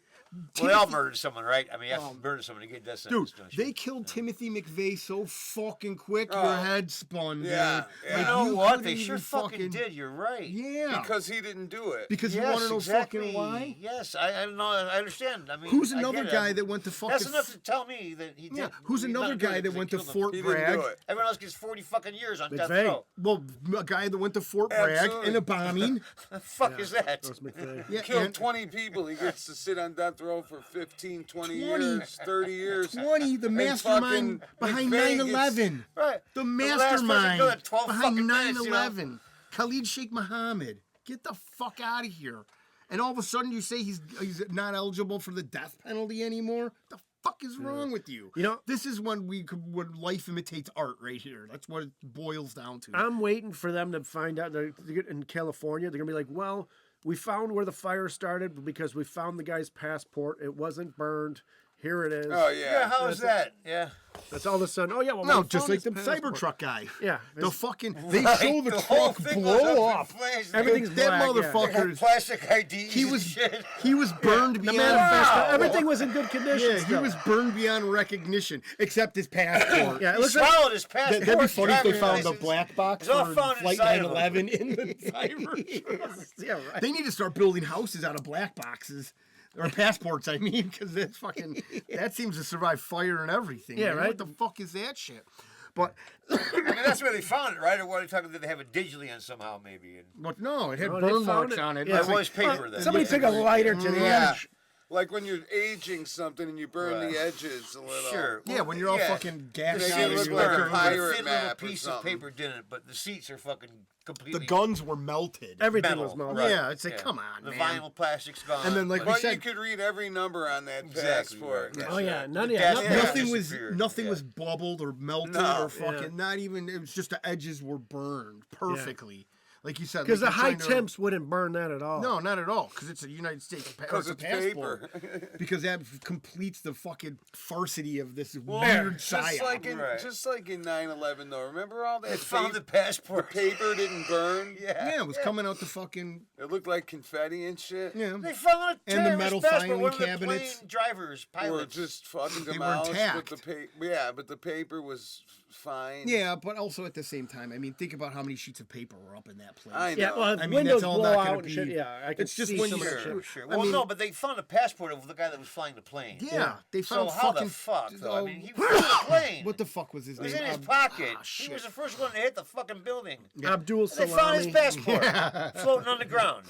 Well, they all murdered someone, right? I mean, you have to murder someone to get death Dude, sentence. don't you? they killed Timothy McVeigh so fucking quick, your Oh. head spun, Yeah, dude. yeah. You know you what? couldn't They sure even fucking did. You're right. Yeah. Because he didn't do it. Because you Yes, want to know exactly. fucking why? Yes, I don't know. I understand. I mean, Who's I another get it. guy that went to fucking... That's enough to tell me that he did. Yeah, who's he's another not doing guy it that 'cause went they to killed him. Fort He didn't Bragg? do it. Everyone else gets 40 fucking years on death McVeigh. row. Well, a guy that went to Fort Bragg Absolutely. in a bombing. The fuck is that? That was McVeigh. Yeah, Killed and 20 people. He gets to sit on death row for 15, 20 20. years, 30 years. 20, the And mastermind fucking behind McVeigh 9/11. Right. The last person mastermind killed at 12 behind fucking minutes, you know? 9/11. Khalid Sheikh Mohammed. Get the fuck out of here. And all of a sudden you say he's not eligible for the death penalty anymore? The fuck is wrong with you? You know- this is when when life imitates art right here. That's what it boils down to. I'm waiting for them to find out. In California, they're gonna be like, well, we found where the fire started because we found the guy's passport. It wasn't burned. Here it is. Oh, Yeah, yeah. how is that? Yeah. That's all of a sudden. Oh yeah, well, No, we just found like his the passport. Cybertruck guy. Yeah, The it's- fucking they Right, show the whole truck thing goes blow up in up. flames. Everything's that black, yeah. They had motherfucker. plastic IDs He and was shit. he was burned The beyond manifesto, Wow. everything was in good condition. Yeah, he still. was burned beyond recognition, except his passport. Yeah, it He looks like swallowed his passport. That'd be funny if they driver's found the license. black box It's all for found Flight inside of him. 9/11 in the Cybertruck. yeah, right. They need to start building houses out of black boxes. Or passports, I mean, because that's fucking, that seems to survive fire and everything. Yeah, man. right? What the fuck is that shit? But, I mean, that's where they found it, right? Or what are you talking about? Did they have it digitally on somehow, maybe? And but no, it had No, they burn found marks it. on it. Yeah, It's it like- was paper then. Somebody took a lighter to the Yeah. edge. Like when you're aging something and you burn Right. the edges a little. Sure. yeah, when you're all Yeah. fucking gassed They out did of look your like a liquor. pirate thin map little or piece of something. paper didn't, but the seats are fucking completely. The guns were melted. Everything metal. was melted. Right. Yeah, it's like, come on, the man. vinyl plastic's gone. And then, like, but- we But you said- could read every number on that Exactly, passport. right. Oh yeah, none of The that. dash- Nothing. Nothing was disappeared. nothing Yeah. was bubbled or melted No. or fucking Yeah. not even. It was just the edges were burned perfectly, like you said. Because like the you're high trying to- temps wouldn't burn that at all. No, not at all. Because it's a United States Because it's passport. paper. Because that completes the fucking farcity of this Well, weird just psyop. like in Right. just like in 9/11 though. Remember all that They found paper, the passport. paper didn't burn? yeah, it was coming out the fucking It looked like confetti and shit. yeah. They found a And the terrorist metal passport. filing One of the cabinets. plane drivers, Were pilots. just fucking They were demolished, intact. but the yeah, but the paper was fine. Yeah, but also at the same time, I mean, think about how many sheets of paper were up in that place. I know. Yeah, well, I mean, windows that's all blow not gonna out and shit. be- Yeah, I can it's just see when some you- of that shit. Sure, sure. I Well, mean- no, but they found a passport of the guy that was flying the plane. Yeah, they So found how fucking. the fuck, though? I mean, he oh, flew the plane. What the fuck was his It was name? in his pocket. He shit. was the first one to hit the fucking building. Abdul They found his Salami. passport floating on the ground.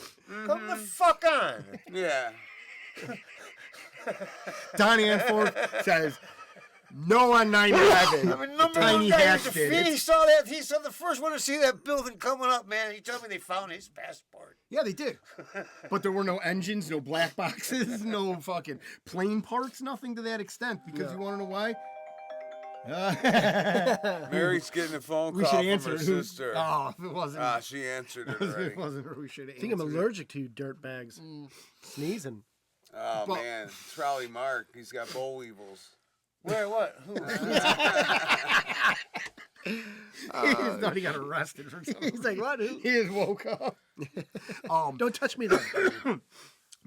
Come the fuck on. Yeah. Donnie Anforth says no on 9/11. I mean, number Tiny one guy Hatch was did. defeated. He saw that. He saw the first one to see that building coming up, man. He told me they found his passport. Yeah, they did. But there were no engines, no black boxes, no fucking plane parts, nothing to that extent. Because you want to know why? Mary's getting a phone We call should from answer her it. Who- sister. Oh, if it wasn't. Ah, she answered it if already. it wasn't her, we should I think I'm answer it. allergic to you dirtbags. Sneezing. Oh But- man, it's probably Mark. He's got boll weevils. Where? What? Who? He just thought he got arrested for something. He's like, what? Who? He just woke up. Don't touch me there.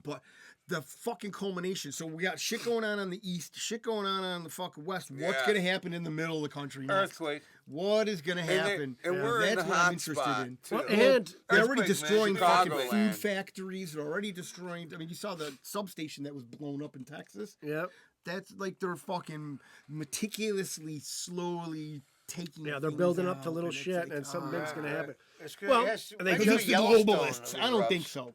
But the fucking culmination. So we got shit going on the east, shit going on the fucking west. What's Yeah. gonna happen in the middle of the country next? Earthquake. What is gonna happen? And we're in That's the what I'm hot interested spot, in. too. Well, and They're already Earthquake, man, destroying fucking Chicagoland. food factories. They're already destroying. I mean, you saw the substation that was blown up in Texas. yep. That's like they're fucking meticulously, slowly taking. Yeah, they're things building up to out, little and it's shit, like, and something big's gonna happen. It's good. Well, Yes, they maybe Because it's the Yellowstone globalists. I don't think erupts. so.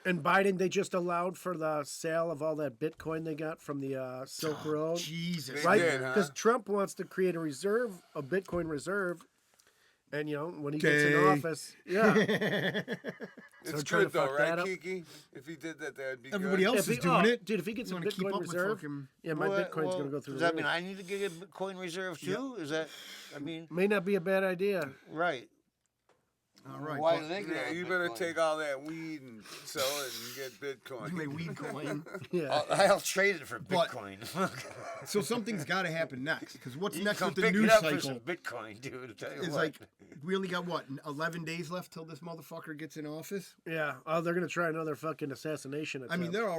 And Biden, they just allowed for the sale of all that Bitcoin they got from the Silk Road. Jesus. They Right? did, huh? Because Trump wants to create a reserve, a Bitcoin reserve. And when he gets in Gay. office, yeah. It's So trying good to though, fuck that right, up. Kiki? If he did that, that'd be Everybody good. else is doing it. Dude, if he gets You a wanna keep Bitcoin up with reserve, fucking- yeah, my Bitcoin's gonna go through Does the that roof. mean I need to get a Bitcoin reserve too? Is that? I mean, May not be a bad idea. right. All right. Why but- do they get Yeah, a you better Bitcoin? take all that weed and sell it and get Bitcoin. My weed coin. Yeah. I'll trade it for But- Bitcoin. So something's got to happen next. Because what's You next come with the pick news it up for some cycle Bitcoin, dude. I'll tell you is what. like, we only got what, 11 days left till this motherfucker gets in office? Yeah. Oh, they're gonna try another fucking assassination attempt. I mean, they are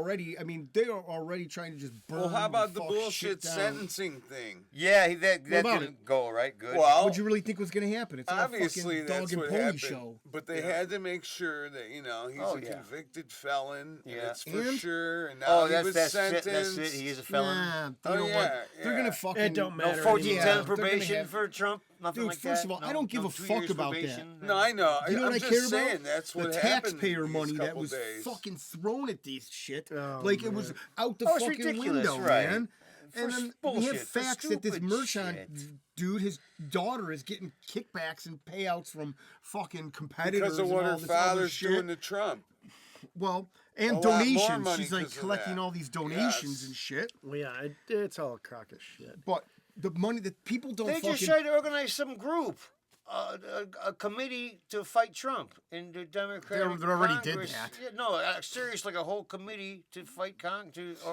already trying to just burn. Well, how about the fuck bullshit shit down. sentencing thing? yeah, that about didn't go right. Good. Well, What'd you really think was going to happen? It's all a obviously fucking that's dog and what pony happened. show. But they had to make sure that he's Oh, a yeah. convicted felon. And Yeah. it's for And- sure. And now oh, he was that's sentenced. it. That's it. He is a felon. Nah, Oh, you know yeah, what? They're yeah. gonna fucking. It don't No matter 14 Yeah, times they're gonna probation have- for Trump. Nothing Dude, like first that. of all, I No- don't give no a 2 fuck years about that. probation. No, I know. You know I'm what I just care saying about? that's The what happened taxpayer these money that couple was days. fucking thrown at this shit. Oh, Like it was man. out the Oh, it's fucking ridiculous, window, right. man. For And then we bullshit, have for facts that this stupid Mershon shit. dude, his daughter is getting kickbacks and payouts from fucking competitors Because of and what all her this other father's shit. doing to Trump. Well, and A lot more donations. money She's like 'cause of collecting that. all these donations Yes. and shit. Well, yeah, it's all a crock of shit. But the money that people don't They fucking. just tried to organize some group, a committee to fight Trump in the Democratic They already did Congress. that. Yeah, no, serious, like a whole committee to fight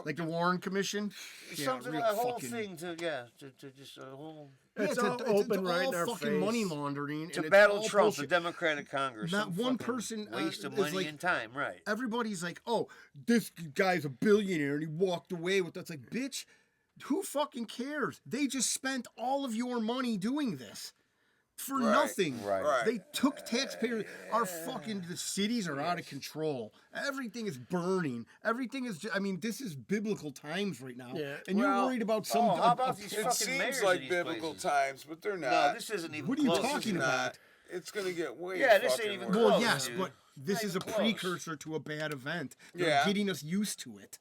like the Warren Commission. something, real a whole fucking- thing to just a whole Yeah, It's all open right all in our fucking money face. laundering. to and it's battle all Trump, the bullshit. Democratic Congress. Not some one fucking person, waste of is money like- and time, right? Everybody's like, oh, this guy's a billionaire and he walked away with that. It's like, bitch, who fucking cares? They just spent all of your money doing this for Right, nothing. right. They took taxpayers. The cities are out of control. Everything is burning. Everything is, I mean, this is biblical times right now. Yeah. And you're Well, worried about some. how about these It fucking mayors seems of like these biblical places? times, but they're not. No, this isn't even What are you close. talking It's This is about? not. It's gonna get way. Yeah, this ain't fucking even worse. Well, close, yes, dude. but this Not is a even close. precursor to a bad event. They're Yeah. getting us used to it.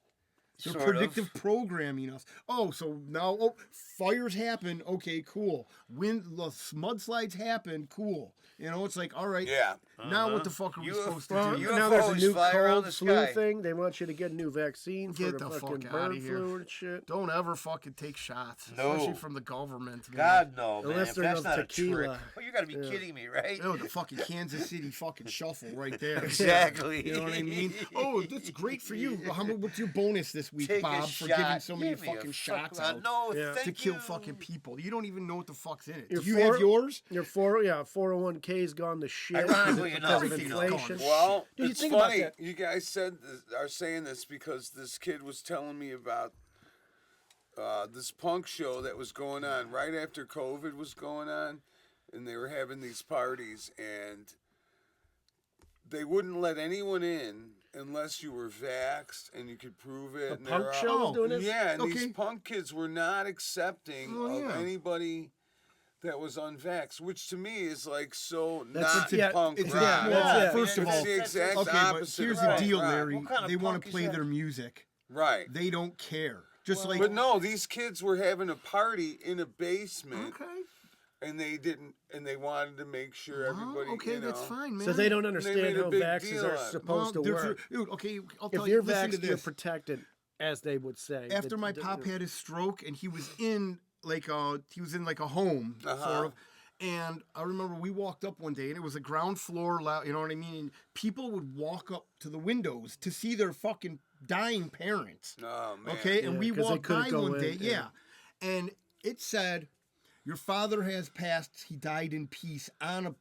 They're Sort of. predictive programming us. Oh, so now fires happen. Okay, cool. Mudslides happen. Cool. You know, it's like, all right. Yeah. Now what the fuck are we supposed to Well, do? UFOs now there's a new fly around cold the flu sky. thing. They want you to get a new vaccine Get for the the fucking fuck outta bird here. flu and shit. Don't ever fucking take shots, No. especially from the government. Man. God no, man. Unless If they're that's of not a tequila. trick. Well, you got to be kidding me, right? Oh, the fucking Kansas City fucking shuffle right there. Exactly. You know what I mean? Oh, that's great for you. What's your bonus this week, Take a Bob, for shot. giving so many Give me a fucking fuck- shots out? No, Yeah. thank To kill you. fucking people. You don't even know what the fuck's in it. Your Do you have yours? Your 401k's gone to shit Ironically because enough, of everything's gone. inflation. Well, Dude, you it's think about funny. that. You guys are saying this because this kid was telling me about this punk show that was going on right after COVID was going on, and they were having these parties, and they wouldn't let anyone in unless you were vaxxed and you could prove it. The and punk they're show was doing this? Yeah, and Okay. these punk kids were not accepting Oh, of yeah. anybody that was unvaxxed, which to me is like so That's not it, yeah, punk it's rock. that- well, yeah, I first of It's all, the exact okay, but opposite here's of the punk deal, rock. Larry. What kind of They want punk to is play that? their music. Right. They don't care. Just like But no, these kids were having a party in a basement, okay, and they didn't, and they wanted to make sure well, everybody. okay, you know, that's fine, man. So they don't made understand a how big vaxxers deal are out of it. supposed to they're work. dude, okay, I'll If tell you're you. Listen to vaxxed, you're this. protected, as they would say. After my pop had his stroke, and he was in like a home sort of. And I remember we walked up one day, and it was a ground floor, you know what I mean? And people would walk up to the windows to see their fucking dying parents. Oh man. Okay, and Yeah, we 'cause they walked couldn't by go one in, day, yeah. and it said, "Your father has passed. He died in peace." On a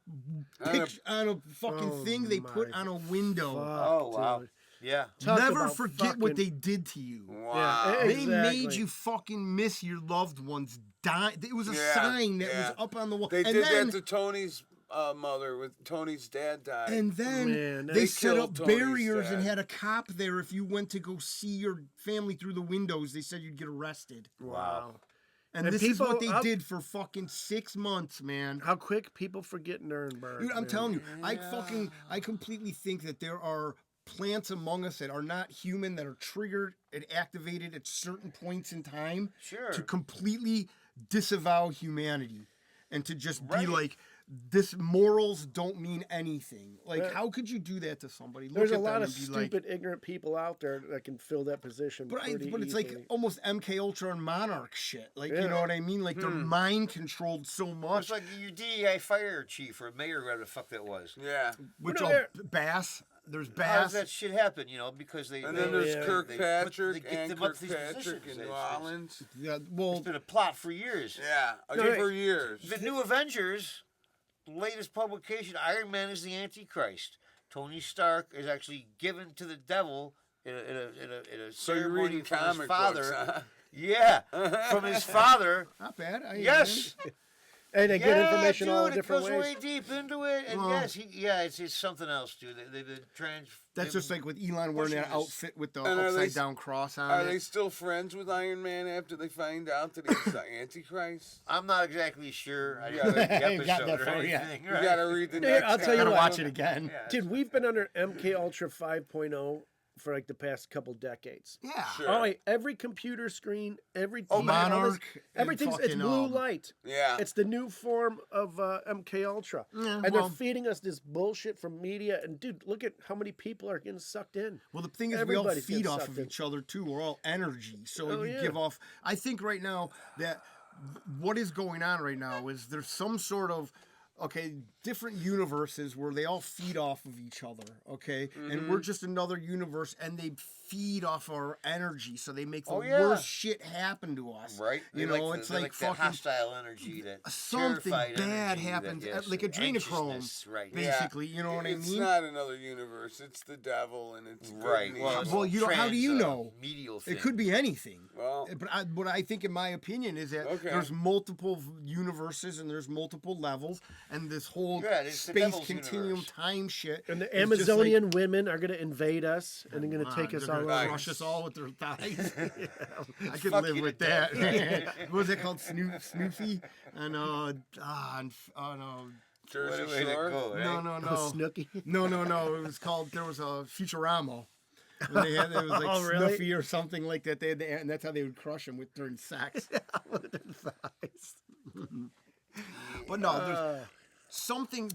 fucking thing they put my on a window. Oh wow. Dude. Yeah. Talk Never about forget what fucking- they did to you. Wow. Yeah, They made exactly. you fucking miss your loved ones dying. It was a Yeah, sign that yeah. was up on the wall. They and did then, that to Tony's mother with Tony's dad died. And then Man, they they set up killed Tony's barriers and dad. had a cop there. If you went to go see your family through the windows, they said you'd get arrested. Wow. And And this is what people- they I'll- did for fucking 6 months, man. How quick people forget Nuremberg. Dude, I'm man. telling you, I completely think that there are plants among us that are not human that are triggered and activated at certain points in time Sure. to completely disavow humanity and to just be Right. like, this morals don't mean anything. Like, how could you do that to somebody? There's Look a at lot them of and be like- stupid, ignorant people out there that can fill that position. But pretty it's easily. like almost MK Ultra and Monarch shit. Like, Yeah. you know what I mean? Like, they're mind controlled so much. It's like your DEI fire chief or mayor, whatever the fuck that was. Yeah. Which no, all they're- Bass. There's How Bass. does that shit happen? You know, because they. And then they- there's they- Kirkpatrick they get and them up to these Kirkpatrick positions. in It's- New Orleans. Yeah, well, It's been a plot for years. Yeah, No, for years. The New Avengers, latest publication, Iron Man is the Antichrist. Tony Stark is actually given to the devil in a So you're ceremony reading from his comic father. books, huh? Yeah, from his father. not bad. Yes. and they get information all dude, different it goes ways. way deep into it. And Well- yes, it's something else, dude. They've been That's just like with Elon wearing that pushing this. outfit with the And are they upside down cross on Are it. they still friends with Iron Man after they find out that he's the Antichrist? I'm not exactly sure. I Yeah, didn't read the ain't got episode that or far yet. anything. You Right? gotta read the Here, next. I'll tell you Gotta what. watch it again. Yeah, Dude, we've been under MK Ultra 5.0 for like the past couple decades. Yeah. Sure. Oh, wait, every computer screen, every Oh, TV, all this- Monarch and everything's it's fucking, blue light. Yeah. It's the new form of MK Ultra, Yeah, and well- they're feeding us this bullshit from media. And dude, look at how many people are getting sucked in. Well, the thing is, we all Everybody's feed getting off sucked of in. each other too. We're all energy, so Oh, you yeah. give off. I think right now that what is going on right now is there's some sort of different universes where they all feed off of each other. Okay, and we're just another universe, and they feed off our energy, so they make the Oh, yeah. worst shit happen to us. Right? You They know, the- it's they like that fucking. hostile energy, that Something terrified bad energy happens, that, yes, like adrenochrome, anxiousness, right? basically. You know what I It's mean? not another universe. It's the devil, and it's good Right. and Well, evil. Well, you know, how do you trans, know? Medial thing. It could be anything. Well- but what I think, in my opinion, is that Okay. there's multiple universes and there's multiple levels, and this whole Yeah, it's the space devil's continuum universe. time shit. And the is just like, Amazonian women are going to invade us, and they're going to "Come take on, us they're all gonna over. crush us all with their thighs. I could Fuck live you with to that. what was it called? Snoopy? And Jersey What a way to Shore. go, eh? no. Snooky. No. It was called. There was a Futurama. When they had, it was like Oh, really? Snuffy or something like that. They had and that's how they would crush him during sex. But no, there's something.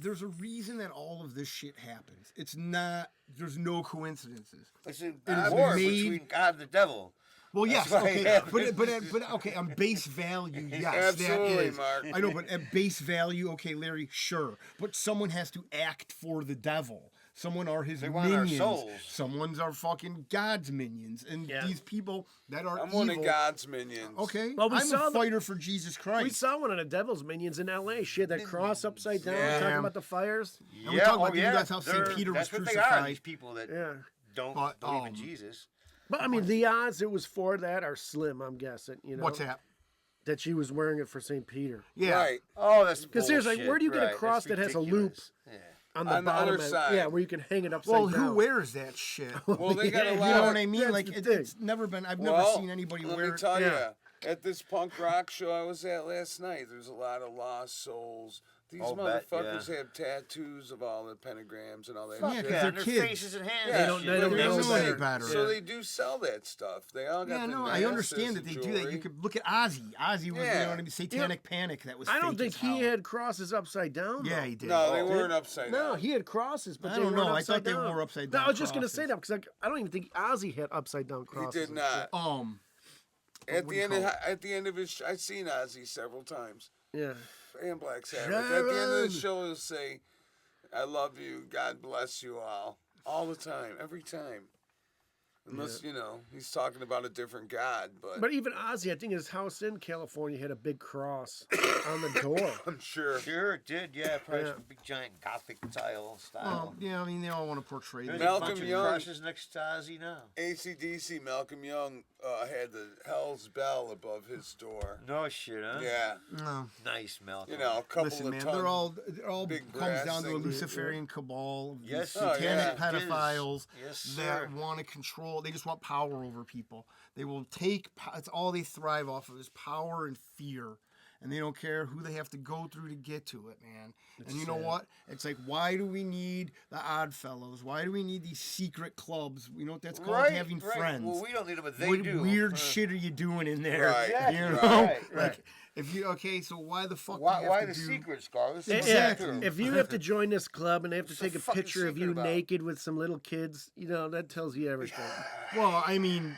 There's a reason that all of this shit happens. It's not. There's no coincidences. It's a is war made- between God and the devil. Well, yes, That's why okay, it but okay, on base value, yes, Absolutely, that is. Mark. I know, but at base value, okay, Larry, sure, but someone has to act for the devil. Someone are his They want our minions. souls. Someone's our fucking God's minions, and Yeah. these people that are I'm evil. one of God's minions. Okay, Well, we I'm saw a the- fighter for Jesus We Christ. saw one of the Devil's Minions in L.A. She had that cross upside down, Yeah. talking about the fires. And we talk about that's how St. they're- Peter was that's what they crucified. are, these people that Yeah. don't But, believe in Jesus. But I mean, the odds it was for that are slim. I'm guessing. You know, What's that? That she was wearing it for St. Peter. Yeah, Right. Oh, that's Because seriously, bullshit. where do you get a Right, cross that's that has a loop ridiculous. Yeah. on the On the bottom? other end? side. Yeah, where you can hang it upside Well, down. who wears that shit? Well, they got a You lot know of- what I mean? That's Like the it's never been. I've never Well, seen anybody let wear. me tell Yeah. you, at this punk rock show I was at last night, there's a lot of lost souls. These I'll bet, motherfuckers yeah. have tattoos of all the pentagrams and all that Yeah, shit. 'cause Yeah, they're and their kids. faces and hands. Yeah, They don't- and they shit. don't They know don't know any better. better. So Yeah. they do sell that stuff. They all got Yeah, the no, I masks understand that and they do that. You jewelry. could look at Ozzy. Ozzy was, Yeah. you know what I mean? Satanic Panic. That was. I don't fake think as he hell. had crosses upside down. Yeah, though. he did. No, they Oh. weren't upside No, down. he had crosses, but I they don't weren't know. I upside thought they down. were upside No, down I was just gonna crosses. say that because I don't even think Ozzy had upside down He crosses. did and not. What At do the you end of call it? at the end of his, I've seen Ozzy several times. shit. Yeah. And Black Sabbath. At the end of the show, he'll say, "I love you. God bless you all the time, every time." Unless, you know, he's talking about a different God, But even Ozzy, I think his house in California had a big cross on the door. I'm sure. Sure, it did. Yeah, probably Yeah. some big giant Gothic tile style. Well, yeah, I mean, they all want to portray There's that. a Malcolm bunch of Young- crosses next to Ozzy now. AC/DC, Malcolm Young had the Hell's Bell above his door. No shit, huh? Yeah. No. Nice, Malcolm. You know, a couple Listen, of man, tons. they're all big comes brass down to a things. Luciferian cabal of these Yes, satanic yeah. It is. pedophiles Yes, that sir. want to control. They just want power over people. They will take. It's all they thrive off of is power and fear, and they don't care who they have to go through to get to it, man. And you know what? It's like, why do we need the Odd Fellows? Why do we need these secret clubs? You know what that's called? Right, Having right. friends. Well, we don't need them, but they What do. weird shit are you doing in there? Right, You know, right, right. like So why the fuck? Why, do you why have the to do... secret, Scarlett? Exactly. If you have to join this club and they have to What's the take a fucking picture of secret you about? naked with some little kids, that tells you everything. Well, I mean,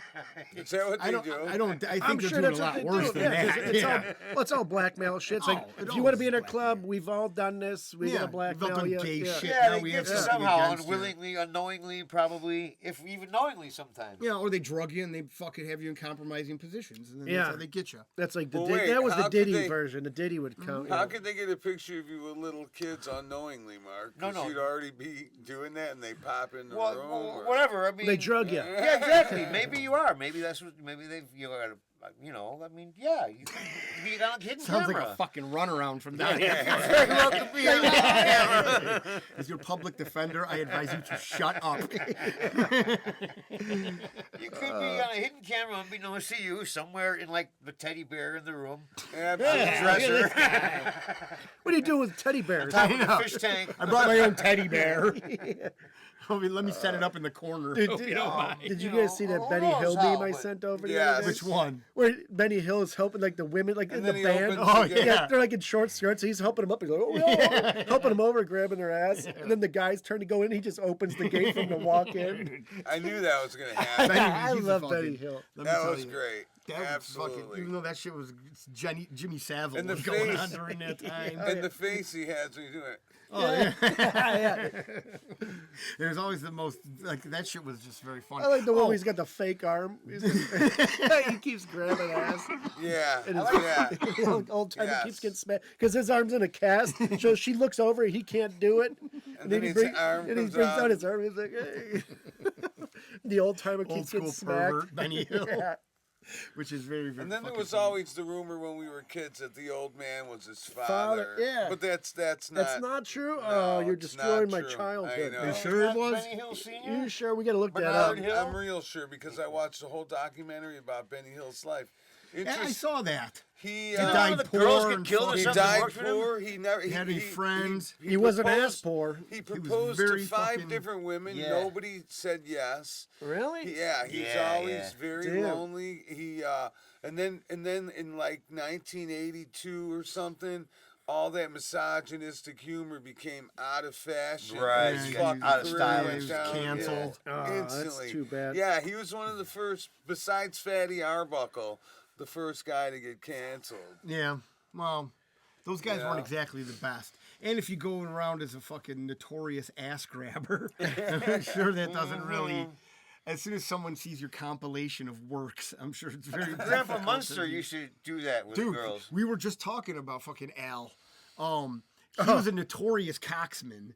Is that what they do? I I'm think they're sure doing that's a what lot they worse do. than Yeah, 'cause that. it's all blackmail shit. It's like, it if you want to always be in our is club, blackmail. we've all done this. We're Yeah, going to we've all blackmail done you. gay shit. Yeah, Now they we get have you something somehow, against you. unwillingly, unknowingly, probably, if even knowingly sometimes. Yeah, or they drug you and they fucking have you in compromising positions, and then Yeah. that's how they get you. That's like Well, wait, that was the how could Diddy they- version. The Diddy would count. How could they get a picture of you with little kids unknowingly, Mark? No, 'Cause no. you'd already be doing that, and they pop in the Well, room. well, or- whatever. I mean, They drug you. Yeah, exactly. Maybe you are. Maybe that's what. Maybe they've. You got. I mean, yeah. You can be on a hidden Sounds camera. like a fucking runaround from down here. Very well could be on a hidden camera. As your public defender, I advise you to shut up. You could be on a hidden camera and be no one see you somewhere in like the teddy bear in the room. Absolutely. Dresser. What do you do with teddy bears? Top of the fish tank. I brought my own teddy bear. Let me set it up in the corner. Did, Hope you don't mind. did you You guys know, see that who Benny knows Hill how, meme I but- sent over? Yes. The other day? Which one? Where Benny Hill is helping like the women, like And in the then he band. opens Oh, the gate. yeah. They're like in short skirts. So he's helping them up. He's like, oh, yeah. Helping them over, grabbing their ass. And then the guys turn to go in. He just opens the gate for them to walk in. I knew that was going to happen. Benny, I he's a love fucking- Benny Hill. Let me That tell was you, great. That was Absolutely. fucking, even though that shit was Jimmy Savile And the was going face. on during that time. And the face he has when he's doing it. Oh, yeah. Yeah. It was always the most, like, that shit was just very funny. I like the one Oh, where he's got the fake arm. He keeps grabbing ass. Yeah. And his Yeah. old timer Yes. keeps getting smashed because his arm's in a cast. So she looks over, he can't do it. And then he his brings, arm and he comes brings out. out his arm. He's like, hey. The old timer old keeps getting school smacked. pervert Benny Hill, Yeah. which is very, very And then there fucking was funny. always the rumor when we were kids that the old man was his father. Father, yeah. But that's not. That's not true. No, oh, you're it's destroying not my true. childhood. I know. You sure it Not was? Benny Hill Sr.? You sure? We got to look that Bernard up. Hill? I'm real sure because I watched the whole documentary about Benny Hill's life. Yeah, I saw that. He He None died of the poor girls get and killed or fucking- He something died works with him? poor. He never He had any friends. He wasn't proposed- ass poor. He proposed very to 5 fucking- different women. Yeah. Nobody said yes. Really? Yeah, he's Yeah, always yeah. very Damn. lonely. He and then in like 1982 or something, all that misogynistic humor became out of fashion. Right, His yeah, fucking out of career style. went He was down, canceled. yeah, Oh, that's instantly. too bad. Yeah, he was one of the first, besides Fatty Arbuckle, the first guy to get canceled. Yeah, well, those guys Yeah. weren't exactly the best. And if you go around as a fucking notorious ass grabber, I'm sure that doesn't really. As soon as someone sees your compilation of works, I'm sure it's very. Grandpa difficult to Munster be- used to do that with Dude, girls. we were just talking about fucking Al. He was a notorious coxman.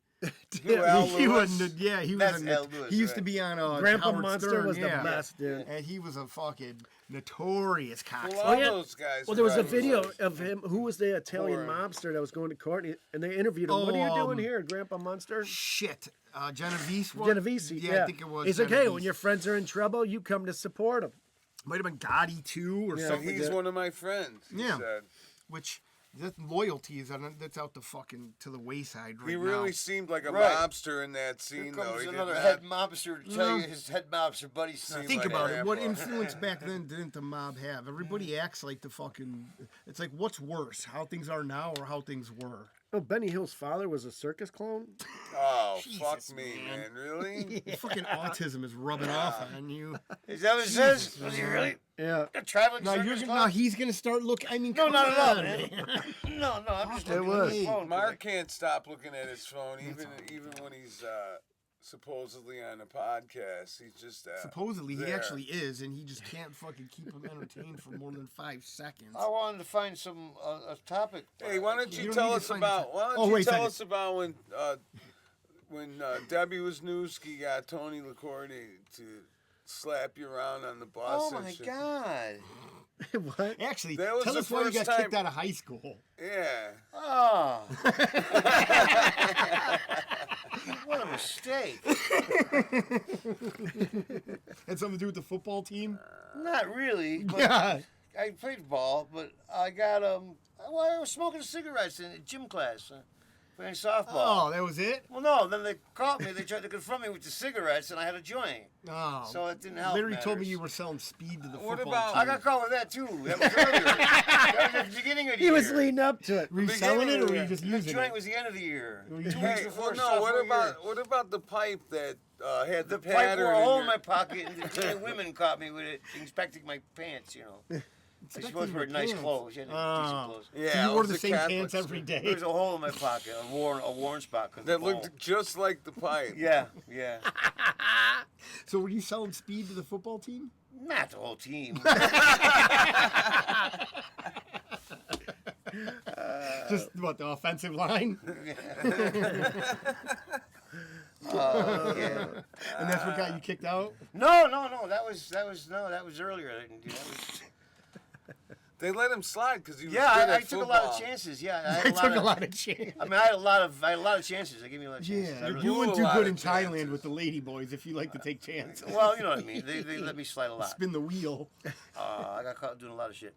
Who, Al he Lewis? was, yeah, he was. That's a, Al Lewis, he used to right. be on Grandpa Howard Munster Stern, was yeah. the best, dude. And he was a fucking notorious coxman. Well, all yeah. those guys. Well, there was a were video always- of him. Who was the Italian Poor. mobster that was going to court? And they interviewed him. What are you Oh, doing here, Grandpa Munster? Shit, Genovese. One? Genovese. Yeah, I think it was. He's like, hey, when Genovese. your friends are in trouble, you come to support them. Might have been Gotti too, or Yeah. something. He's one of my friends. He Yeah. said. Which that loyalty is that's out the fucking to the wayside right He now. really seemed like a Right. mobster in that Here scene, though. comes He did another not head mobster to tell No. you his head mobster buddy. Think like about it. What grandpa. influence back then didn't the mob have? Everybody acts like the fucking. It's like what's worse, how things are now or how things were. Oh, Benny Hill's father was a circus clown? Oh, Jesus, fuck me, man. man. Really? The fucking autism is rubbing off on you. Is that what it says? Was he really? Yeah. A traveling Now circus now clown? he's gonna start looking. I mean, No, come not at all, on, man. man. No, I'm just It looking was. at his phone. Mark can't stop looking at his phone, even when he's supposedly on a podcast. He's just Supposedly he there. actually is, and he just can't fucking keep him entertained for more than 5 seconds. I wanted to find some a topic. Hey, why don't You you don't tell need to us find about? it. Why don't Oh, you wait a tell second. us about when Debbie Wisniewski got Tony LaCorte to slap you around on the bus? Oh and my shit? God! What? Actually, That was tell the us why you first got kicked time- out of high school. Yeah. Oh, what a mistake! Had something to do with the football team? Not really. But Yeah. I played ball, but I got well, I was smoking cigarettes in gym class. playing softball. Oh, that was it? Well, no. Then they caught me. They tried to confront me with the cigarettes, and I had a joint. Oh. So it didn't help. Larry told me matters. you were selling speed to the What football about- team. I got caught with that too. That was earlier. That was at the beginning of the He year. was leading up to it. Were you selling it or were you just The using joint it? was the end of the year. 2 weeks Hey, before well, no. sophomore year. What about the pipe that had the, The pipe pattern? wore a hole in your- my pocket, and the women caught me with it, inspecting my pants. You know, I supposed to wear nice pants. clothes. You had decent Oh. clothes. Yeah, So it you wore was the a same Catholic pants every school. day. There's a hole in my pocket, a worn spot. 'Cause That of the hole. looked just like the pipe. Yeah. So were you selling speed to the football team? Not the whole team. Just what, the offensive line? Yeah. And that's what got you kicked out? No. That was earlier. I didn't do that. They let him slide because he was Yeah, good I at took a football. lot of chances. Yeah, I I had took a of, lot of chances. I mean, I had a lot of chances. They gave me a lot of chances. Yeah, I you really, wouldn't a do lot good of in Thailand chances. with the lady boys if you like to take chances. well, you know what I mean. They let me slide a lot. Spin the wheel. I got caught doing a lot of shit.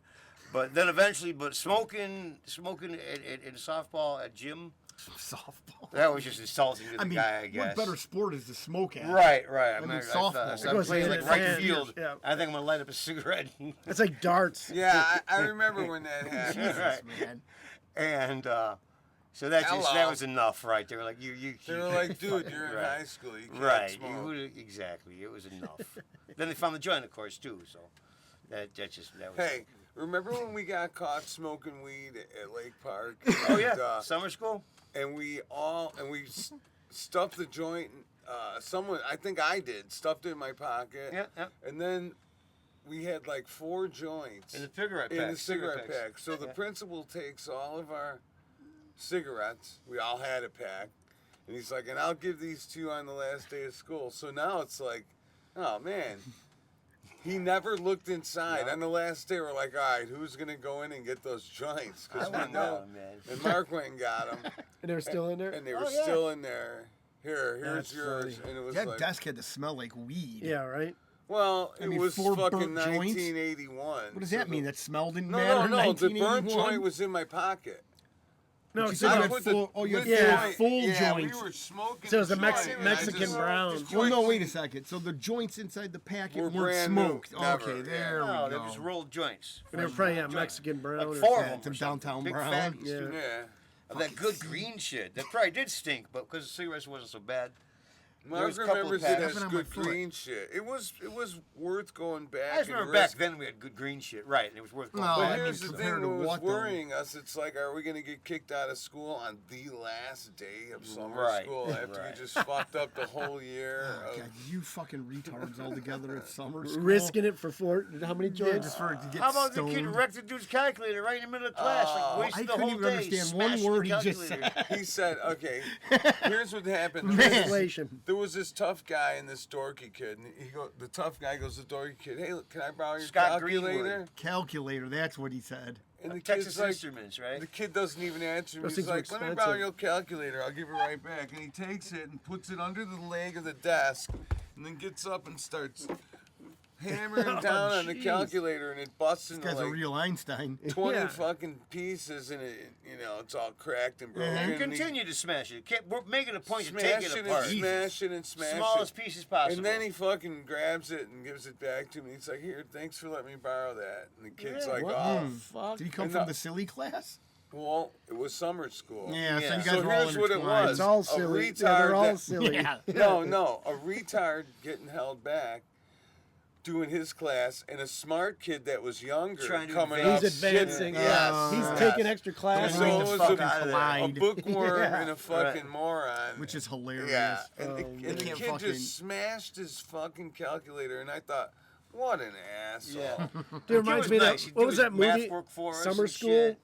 But then eventually, smoking in softball at gym, Softball. that was just insulting to the I mean, guy, I guess. what better sport is to smoke at? Right. I mean, mean, softball. So It I'm goes playing hand like in right hand. field. Yeah. I think I'm gonna light up a cigarette. It's like darts. Yeah, I remember when that happened. Right. Man. And so that Hello. was enough, right? They were like, you. They were like, dude, you're in Right. high school. You can't Right. smoke. Exactly. It was enough. Then they found the joint, of course, too. So that was. Hey, remember when we got caught smoking weed at Lake Park? Oh yeah. And, Summer school. and we stuffed the joint. Someone, I think I did, stuffed it in my pocket. Yeah. And then we had like 4 joints In the cigarette pack. in the cigarette packs. pack. So the Yeah. principal takes all of our cigarettes. We all had a pack. And he's like, and I'll give these to you on the last day of school. So now it's like, oh man. He never looked inside. No. On the last day, we're like, all right, who's going to go in and get those joints? Because I we wouldn't know. know, man. And Mark went and got them. And they're still in there? And they were Oh, yeah. still in there. Here's That's yours. funny. And it was That like, desk had to smell like weed. Yeah, right? well, I it mean, was 4 fucking burnt joints? 1981. What does so that the- mean? That smell didn't No, matter no, in no. The burnt 1981? joint was in my pocket. No, you it's said not you a had put the- full, oh, you had with Yeah. the full yeah, joints. we were smoking. So it was the a joint, and I Mexican just- brown. the Well, no, joints- wait a second. So the joints inside the packet Were weren't brand new. smoked. Never, Okay, yeah. there No, we they go. were just rolled joints. They were probably Joint. Mexican brown Like or 4 something. of them. Some or something. downtown Big brown. fatties, Yeah. too. Yeah. Of that good green shit. That probably did stink, but because the cigarettes wasn't so bad. Mark was a couple of remembers it packs. as Happened on good my foot. green shit. It was worth going back. I just and remember back risk- then we had good green shit, right? And it was worth going No, But I back. mean, here's the compared thing to that was what, though? worrying us. It's like, are we going to get kicked out of school on the last day of summer Right. school after Right. we just fucked up the whole year? Oh, of- God, you fucking retards all together at summer school. Risking it for 4, how many Yeah, joints? just for it to get How about stoned. the kid who wrecked the dude's calculator right in the middle of class? Oh, Like wasted I the couldn't whole even day. understand one smashing the word he just calculator. He said, okay, here's what happened. Translation. There was this tough guy and this dorky kid, and the tough guy goes to the dorky kid, hey, look, can I borrow your Scott calculator? Greenwood. Calculator, that's what he said. And the Texas kid's like, Instruments, right? the kid doesn't even answer me. Those He's things are like, let me expensive. borrow your calculator. I'll give it right back. And he takes it and puts it under the leg of the desk, and then gets up and starts hammering down on the jeez. calculator, and it busts This into guy's a like real Einstein. 20 Yeah. fucking pieces, and it, it's all cracked and broken. Mhm. And and he- continue to smash it. We're making a point to Smash take it it and apart. smash it and smash Smallest it. pieces possible. And then he fucking grabs it and gives it back to me. He's like, here, thanks for letting me borrow that. And the kid's Yeah, like, What oh, the fuck? Did he come And from the- the silly class? well, it was summer school. Yeah, so Yeah. you guys So were all here's what it intertwined. was. It's all A silly. retard Yeah, they're all that- silly. Yeah. No, a retard getting held back doing his class, and a smart kid that was younger Trying to coming advance. up. He's advancing. getting- Yeah. He's yes. taking extra So classes. Bring it the was fuck a, out of there. a bookworm Yeah. and a fucking Right. moron. Which is hilarious. Yeah, and Oh, the, man. and the Can't kid fucking- just smashed his fucking calculator, and I thought, what an asshole. Yeah. Dude, reminds me of nice. that, He'd what do was his that math movie? work for us Summer and School? shit.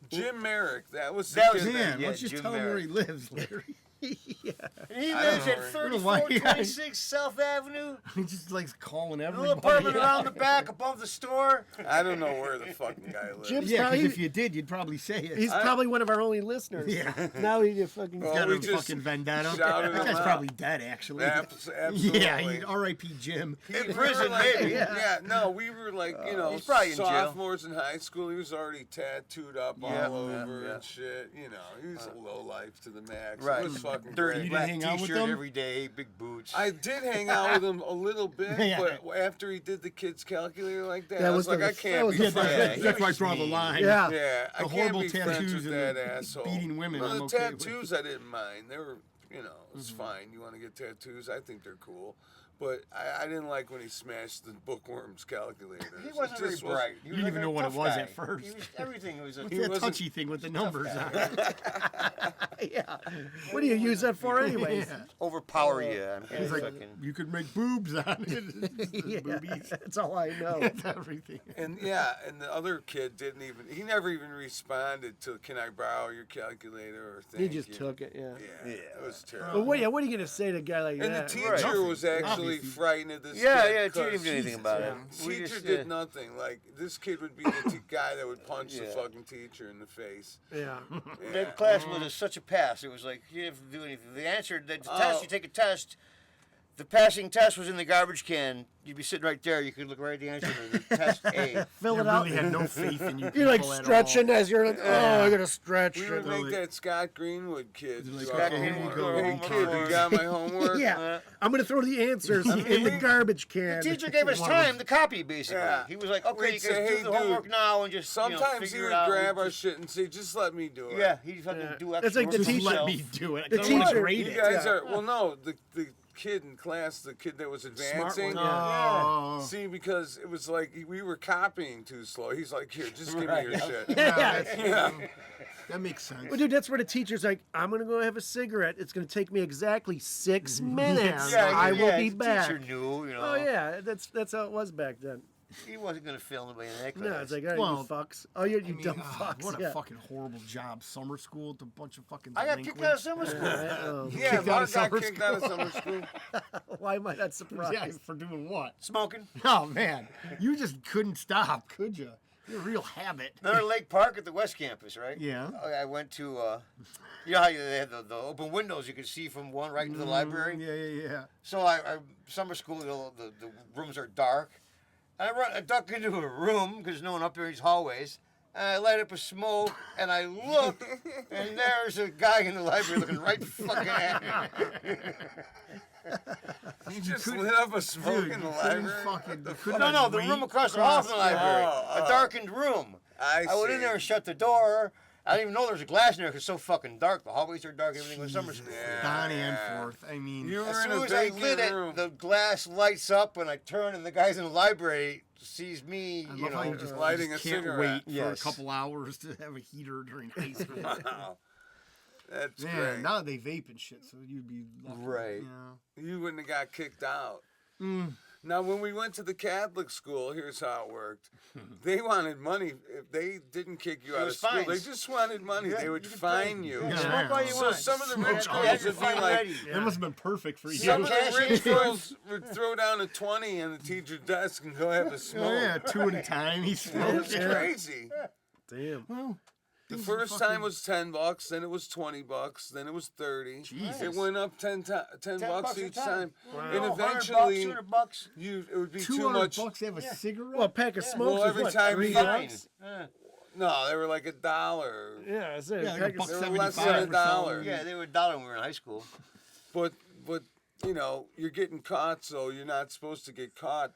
Jim Merrick, that was the That kid was that- Man, Yeah, let's just Jim tell him where he Merrick. lives, Larry. And he lives at I don't know why, 3426 South Avenue. He just likes calling A everybody. little apartment around the back above the store. I don't know where the fucking guy lives. Jim's Yeah, 'cause probably, if you did, you'd probably say it. he's probably one of our only listeners. Yeah. Now he just fucking. Well, got we a just fucking vendetta. shouted That him guy's out. probably dead, actually. Absolutely. Yeah, R.I.P. Jim. In prison, maybe. Yeah, no, we were like, he's probably in jail. sophomores in high school. He was already tattooed up Yeah, all yeah, over yeah. and shit. You know, he was a low life to the max. Right. It was fucking Dirty great. You black didn't hang out with t-shirt them? every day, big boots. I did hang out with him a little bit, Yeah. but after he did the kids calculator like that, That I was was like, the- I that can't was be the- friends. Yeah, That's why I was draw the mean. line. Yeah. Yeah, I The can't horrible be friends tattoos with and that the asshole. beating women, Well, I'm the okay with. tattoos I didn't mind. They were, it's fine. You want to get tattoos? I think they're cool. But I didn't like when he smashed the bookworm's calculator. He wasn't very bright. He You was didn't even like a know what it tough was guy. at first. He was everything. It was a What's that wasn't- touchy thing with the numbers on it? Yeah. What do you use that for, anyways? Yeah. overpower you. I'm He's like, fucking. you could make boobs on it. Yeah, Boobies. that's all I know. That's everything. And and the other kid he never even responded to, can I borrow your calculator or He thank just you. took it. Yeah. Yeah, it was But terrible. what are you gonna say to a guy like And the that? teacher was actually Obviously. frightened of this Yeah, kid. yeah. She didn't 'cause do anything about it. the We teacher just, did nothing. Like, this kid would be the guy that would punch the Yeah. fucking teacher in the face. Yeah. Yeah. That class was such a pass. It was like you didn't have to do anything. The answer, the test, you take a test. The passing test was in the garbage can. You'd be sitting right there. You could look right at the answer to the test A. Fill I it out. really had no faith in you. You're like people at all. stretching as you're like, oh, I gotta stretch. We would make that Scott Greenwood kid. Like, do okay, our here you homework. go. Hey, Homework kid, for you us. got my homework? Yeah, I'm gonna throw the answers in the garbage can. The teacher gave us time to copy, basically. Yeah. He was like, okay, We'd you say, guys "Hey, do the dude, homework now and just Sometimes he figure would it out. grab We our just- shit and say, just let me do it. Yeah, he'd fucking Yeah. do extra That's like work the for Just teacher- let himself. me do it. The I don't want to teacher- grade You it. guys Yeah. are, well, no, the kid in class, the kid that was advancing. one, Oh. See, because it was like we were copying too slow. He's like, here, just give me your shit. Yeah. That makes sense. Well, dude, that's where the teacher's like, I'm gonna go have a cigarette. It's gonna take me exactly 6 minutes. Yeah, I will yeah, be the back. Teacher knew, Oh yeah, that's how it was back then. He wasn't gonna fail nobody in that class. No, it's like, all right, Well, you fucks. Oh, you I mean, dumb fucks. what a yeah. fucking horrible job. Summer school with a bunch of fucking I got kicked out of delinquents. summer school. Yeah, Kicked out of Mark got summer kicked out of summer school. Why am I not surprised? Yeah, for doing what? Smoking. Oh man, you just couldn't stop, could you? You're a real habit. Another Lake Park at the West Campus, right? Yeah. I went to, you know how they have the open windows you could see from one right into the library? Yeah. So I summer school, the rooms are dark. And I duck into a room because there's no one up there in these hallways. And I light up a smoke, and I look, and there's a guy in the library looking right fucking at me. You just lit up a smoke Dude, in the you couldn't library. fucking. No, the room across the hall from the library. Oh, A darkened room. I went in see. there and shut the door. I didn't even know there was a glass in there because it's so fucking dark. The hallways are dark. Everything was summer school. Don Anforth. I mean, You As were in soon a as I vacant lit it, room. the glass lights up, and I turn, and the guys in the library sees me. I You love how know, you just lighting just a can't cigarette. wait Yes. for a couple hours to have a heater during high school. Wow. That's Man, great. now they vape and shit, so you'd be lucky, Right. You know? You wouldn't have got kicked out. Mm. Now, when we went to the Catholic school, here's how it worked. They wanted money. If they didn't kick you out of was school, fines. they just wanted money. Yeah, they would you could fine pay. you. Yeah, Yeah. smoke all you So want. some of the Smoke. rich You girls have your would be fine like- ready. That must have been perfect for you. Some of cash the in rich your girls would throw down a 20 on the teacher's desk and go have a smoke. Oh, yeah, two at a time. He's It was smoking. crazy. Damn. Well, The these first fucking- time was $10, then it was $20, then it was 30. Jesus. It went up 10 bucks a each time. Wow. And $100, eventually, $200. it would be too 200 much. bucks to have a cigarette? Well, a pack of smokes Well, is every what, time you $3? get- No, they were like $1. Yeah, I said. Yeah, like pack a of buck They were 75 less than or a dollar. something. Yeah, they were $1 when we were in high school. But you know, you're getting caught, so you're not supposed to get caught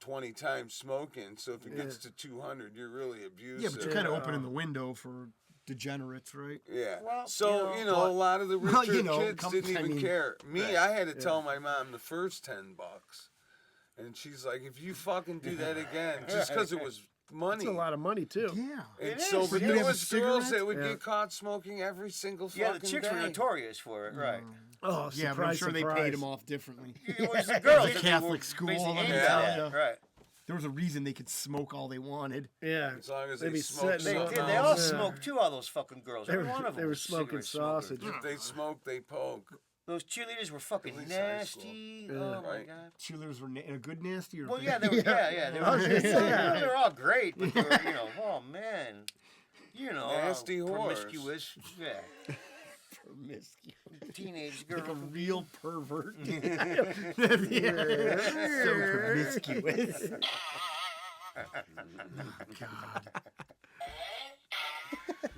20 times smoking. So if it gets to 200, you're really abusive. Yeah, but you're kind of opening the window for degenerates, right? Yeah. Well, So, you you know, know, a lot of the richer Well, you know, kids didn't I even mean, care. Me, I had to tell my mom the first $10. And she's like, if you fucking do that again, just because it was money. That's a lot of money too. Yeah. And It so, is. but You there have a was girls cigarette? that would Yeah. get caught smoking every single fucking Yeah, the chicks day. were notorious for it, right? Oh, Yeah, surprise, but I'm sure surprise. they paid him off differently. It was the girls. that Catholic were school, basically let me aimed tell at, ya. right? There was a reason they could smoke all they wanted. Yeah. As long as They'd they be smoke sitting They up. did. something They all else. smoked too. All those fucking girls. They Every were- one of them. they were was a smoking cigarette smoker. sausage. If they smoke, they poke. Those cheerleaders were fucking At least high school. nasty. Yeah. Oh my Right. god. Cheerleaders were in a good nasty or Well, bad? yeah, they were. Yeah. They were. They were all great, but they were, oh man, Nasty whores. promiscuous. Yeah, Promiscuous. teenage Like a girl. real pervert. So promiscuous.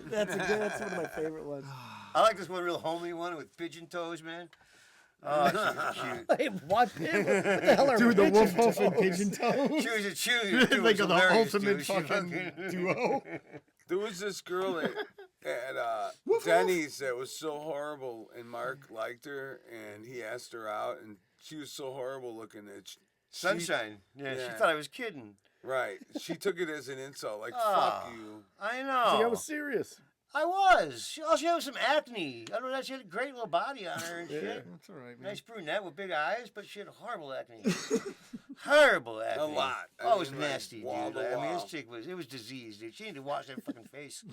That's one of my favorite ones. I like this one real homely one with pigeon toes, man. Oh, she was cute. Hey, what? What the hell are Dude, the pigeon wolf wolf and toes? pigeon toes. She was a cheerleader. Too. It Like was the hilarious, ultimate dude. She fucking duo. There was this girl at Denny's that was so horrible, and Mark liked her, and he asked her out, and she was so horrible looking that Sunshine. Yeah, she Yeah. thought I was kidding. right. She took it as an insult, like Ah. fuck you. I See, know. I was serious. I was. She also had some acne. I don't know. She had a great little body on her and shit. That's all right, man. Nice brunette with big eyes, but she had horrible acne. Horrible acne. A lot. I Oh, it was mean, like, nasty, wall dude. to I mean, wall. this chick was diseased, dude. She needed to wash that fucking face.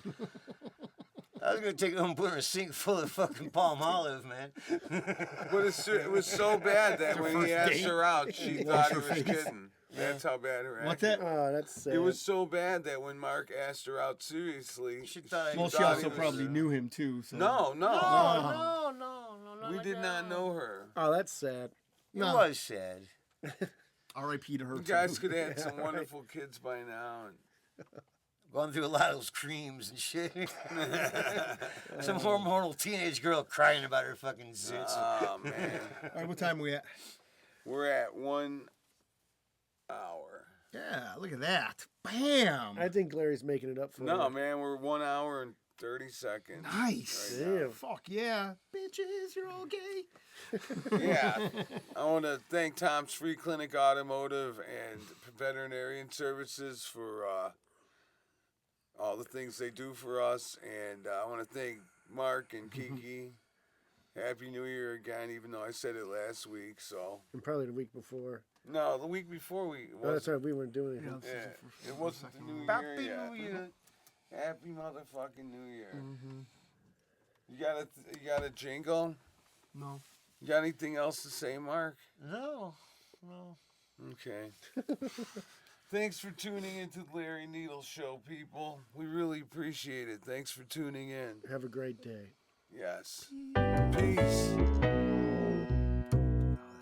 I was gonna take her home and put her in a sink full of fucking palm olive, man. But it was so bad that when he asked her out, she thought he was face. kidding. That's how bad her What's acting. that? Oh, that's sad. It was so bad that when Mark asked her out seriously, She thought. Well, she thought also he was- probably knew him too. So. no, no, no, no. we like did not that. know her. Oh, that's sad. It No. was sad. R.I.P. to her. You too. guys could have had some wonderful kids by now. And Gone through a lot of those creams and shit. Some hormonal teenage girl crying about her fucking zits. oh man, All right, what time are we at? we're at 1 hour. Yeah, look at that. Bam. I think Larry's making it up for No, you. man, we're 1 hour and 30 seconds. Nice. Damn. Fuck yeah. Bitches, you're all gay. Yeah, I want to thank Tom's Free Clinic Automotive and Veterinarian Services for all the things they do for us, and I want to thank Mark and Kiki. Happy New Year again, even though I said it last week. So And probably the week before. no, the week before we. Oh, that's right. We weren't doing anything. Yeah, it wasn't the New Year Happy yet. New Year. Happy motherfucking New Year. Mm-hmm. You got a jingle? No. You got anything else to say, Mark? No. Okay. Thanks for tuning into the Larry Needles Show, people. We really appreciate it. Thanks for tuning in. Have a great day. Yes. Peace.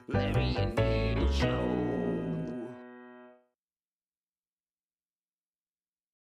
Larry and Needle Show.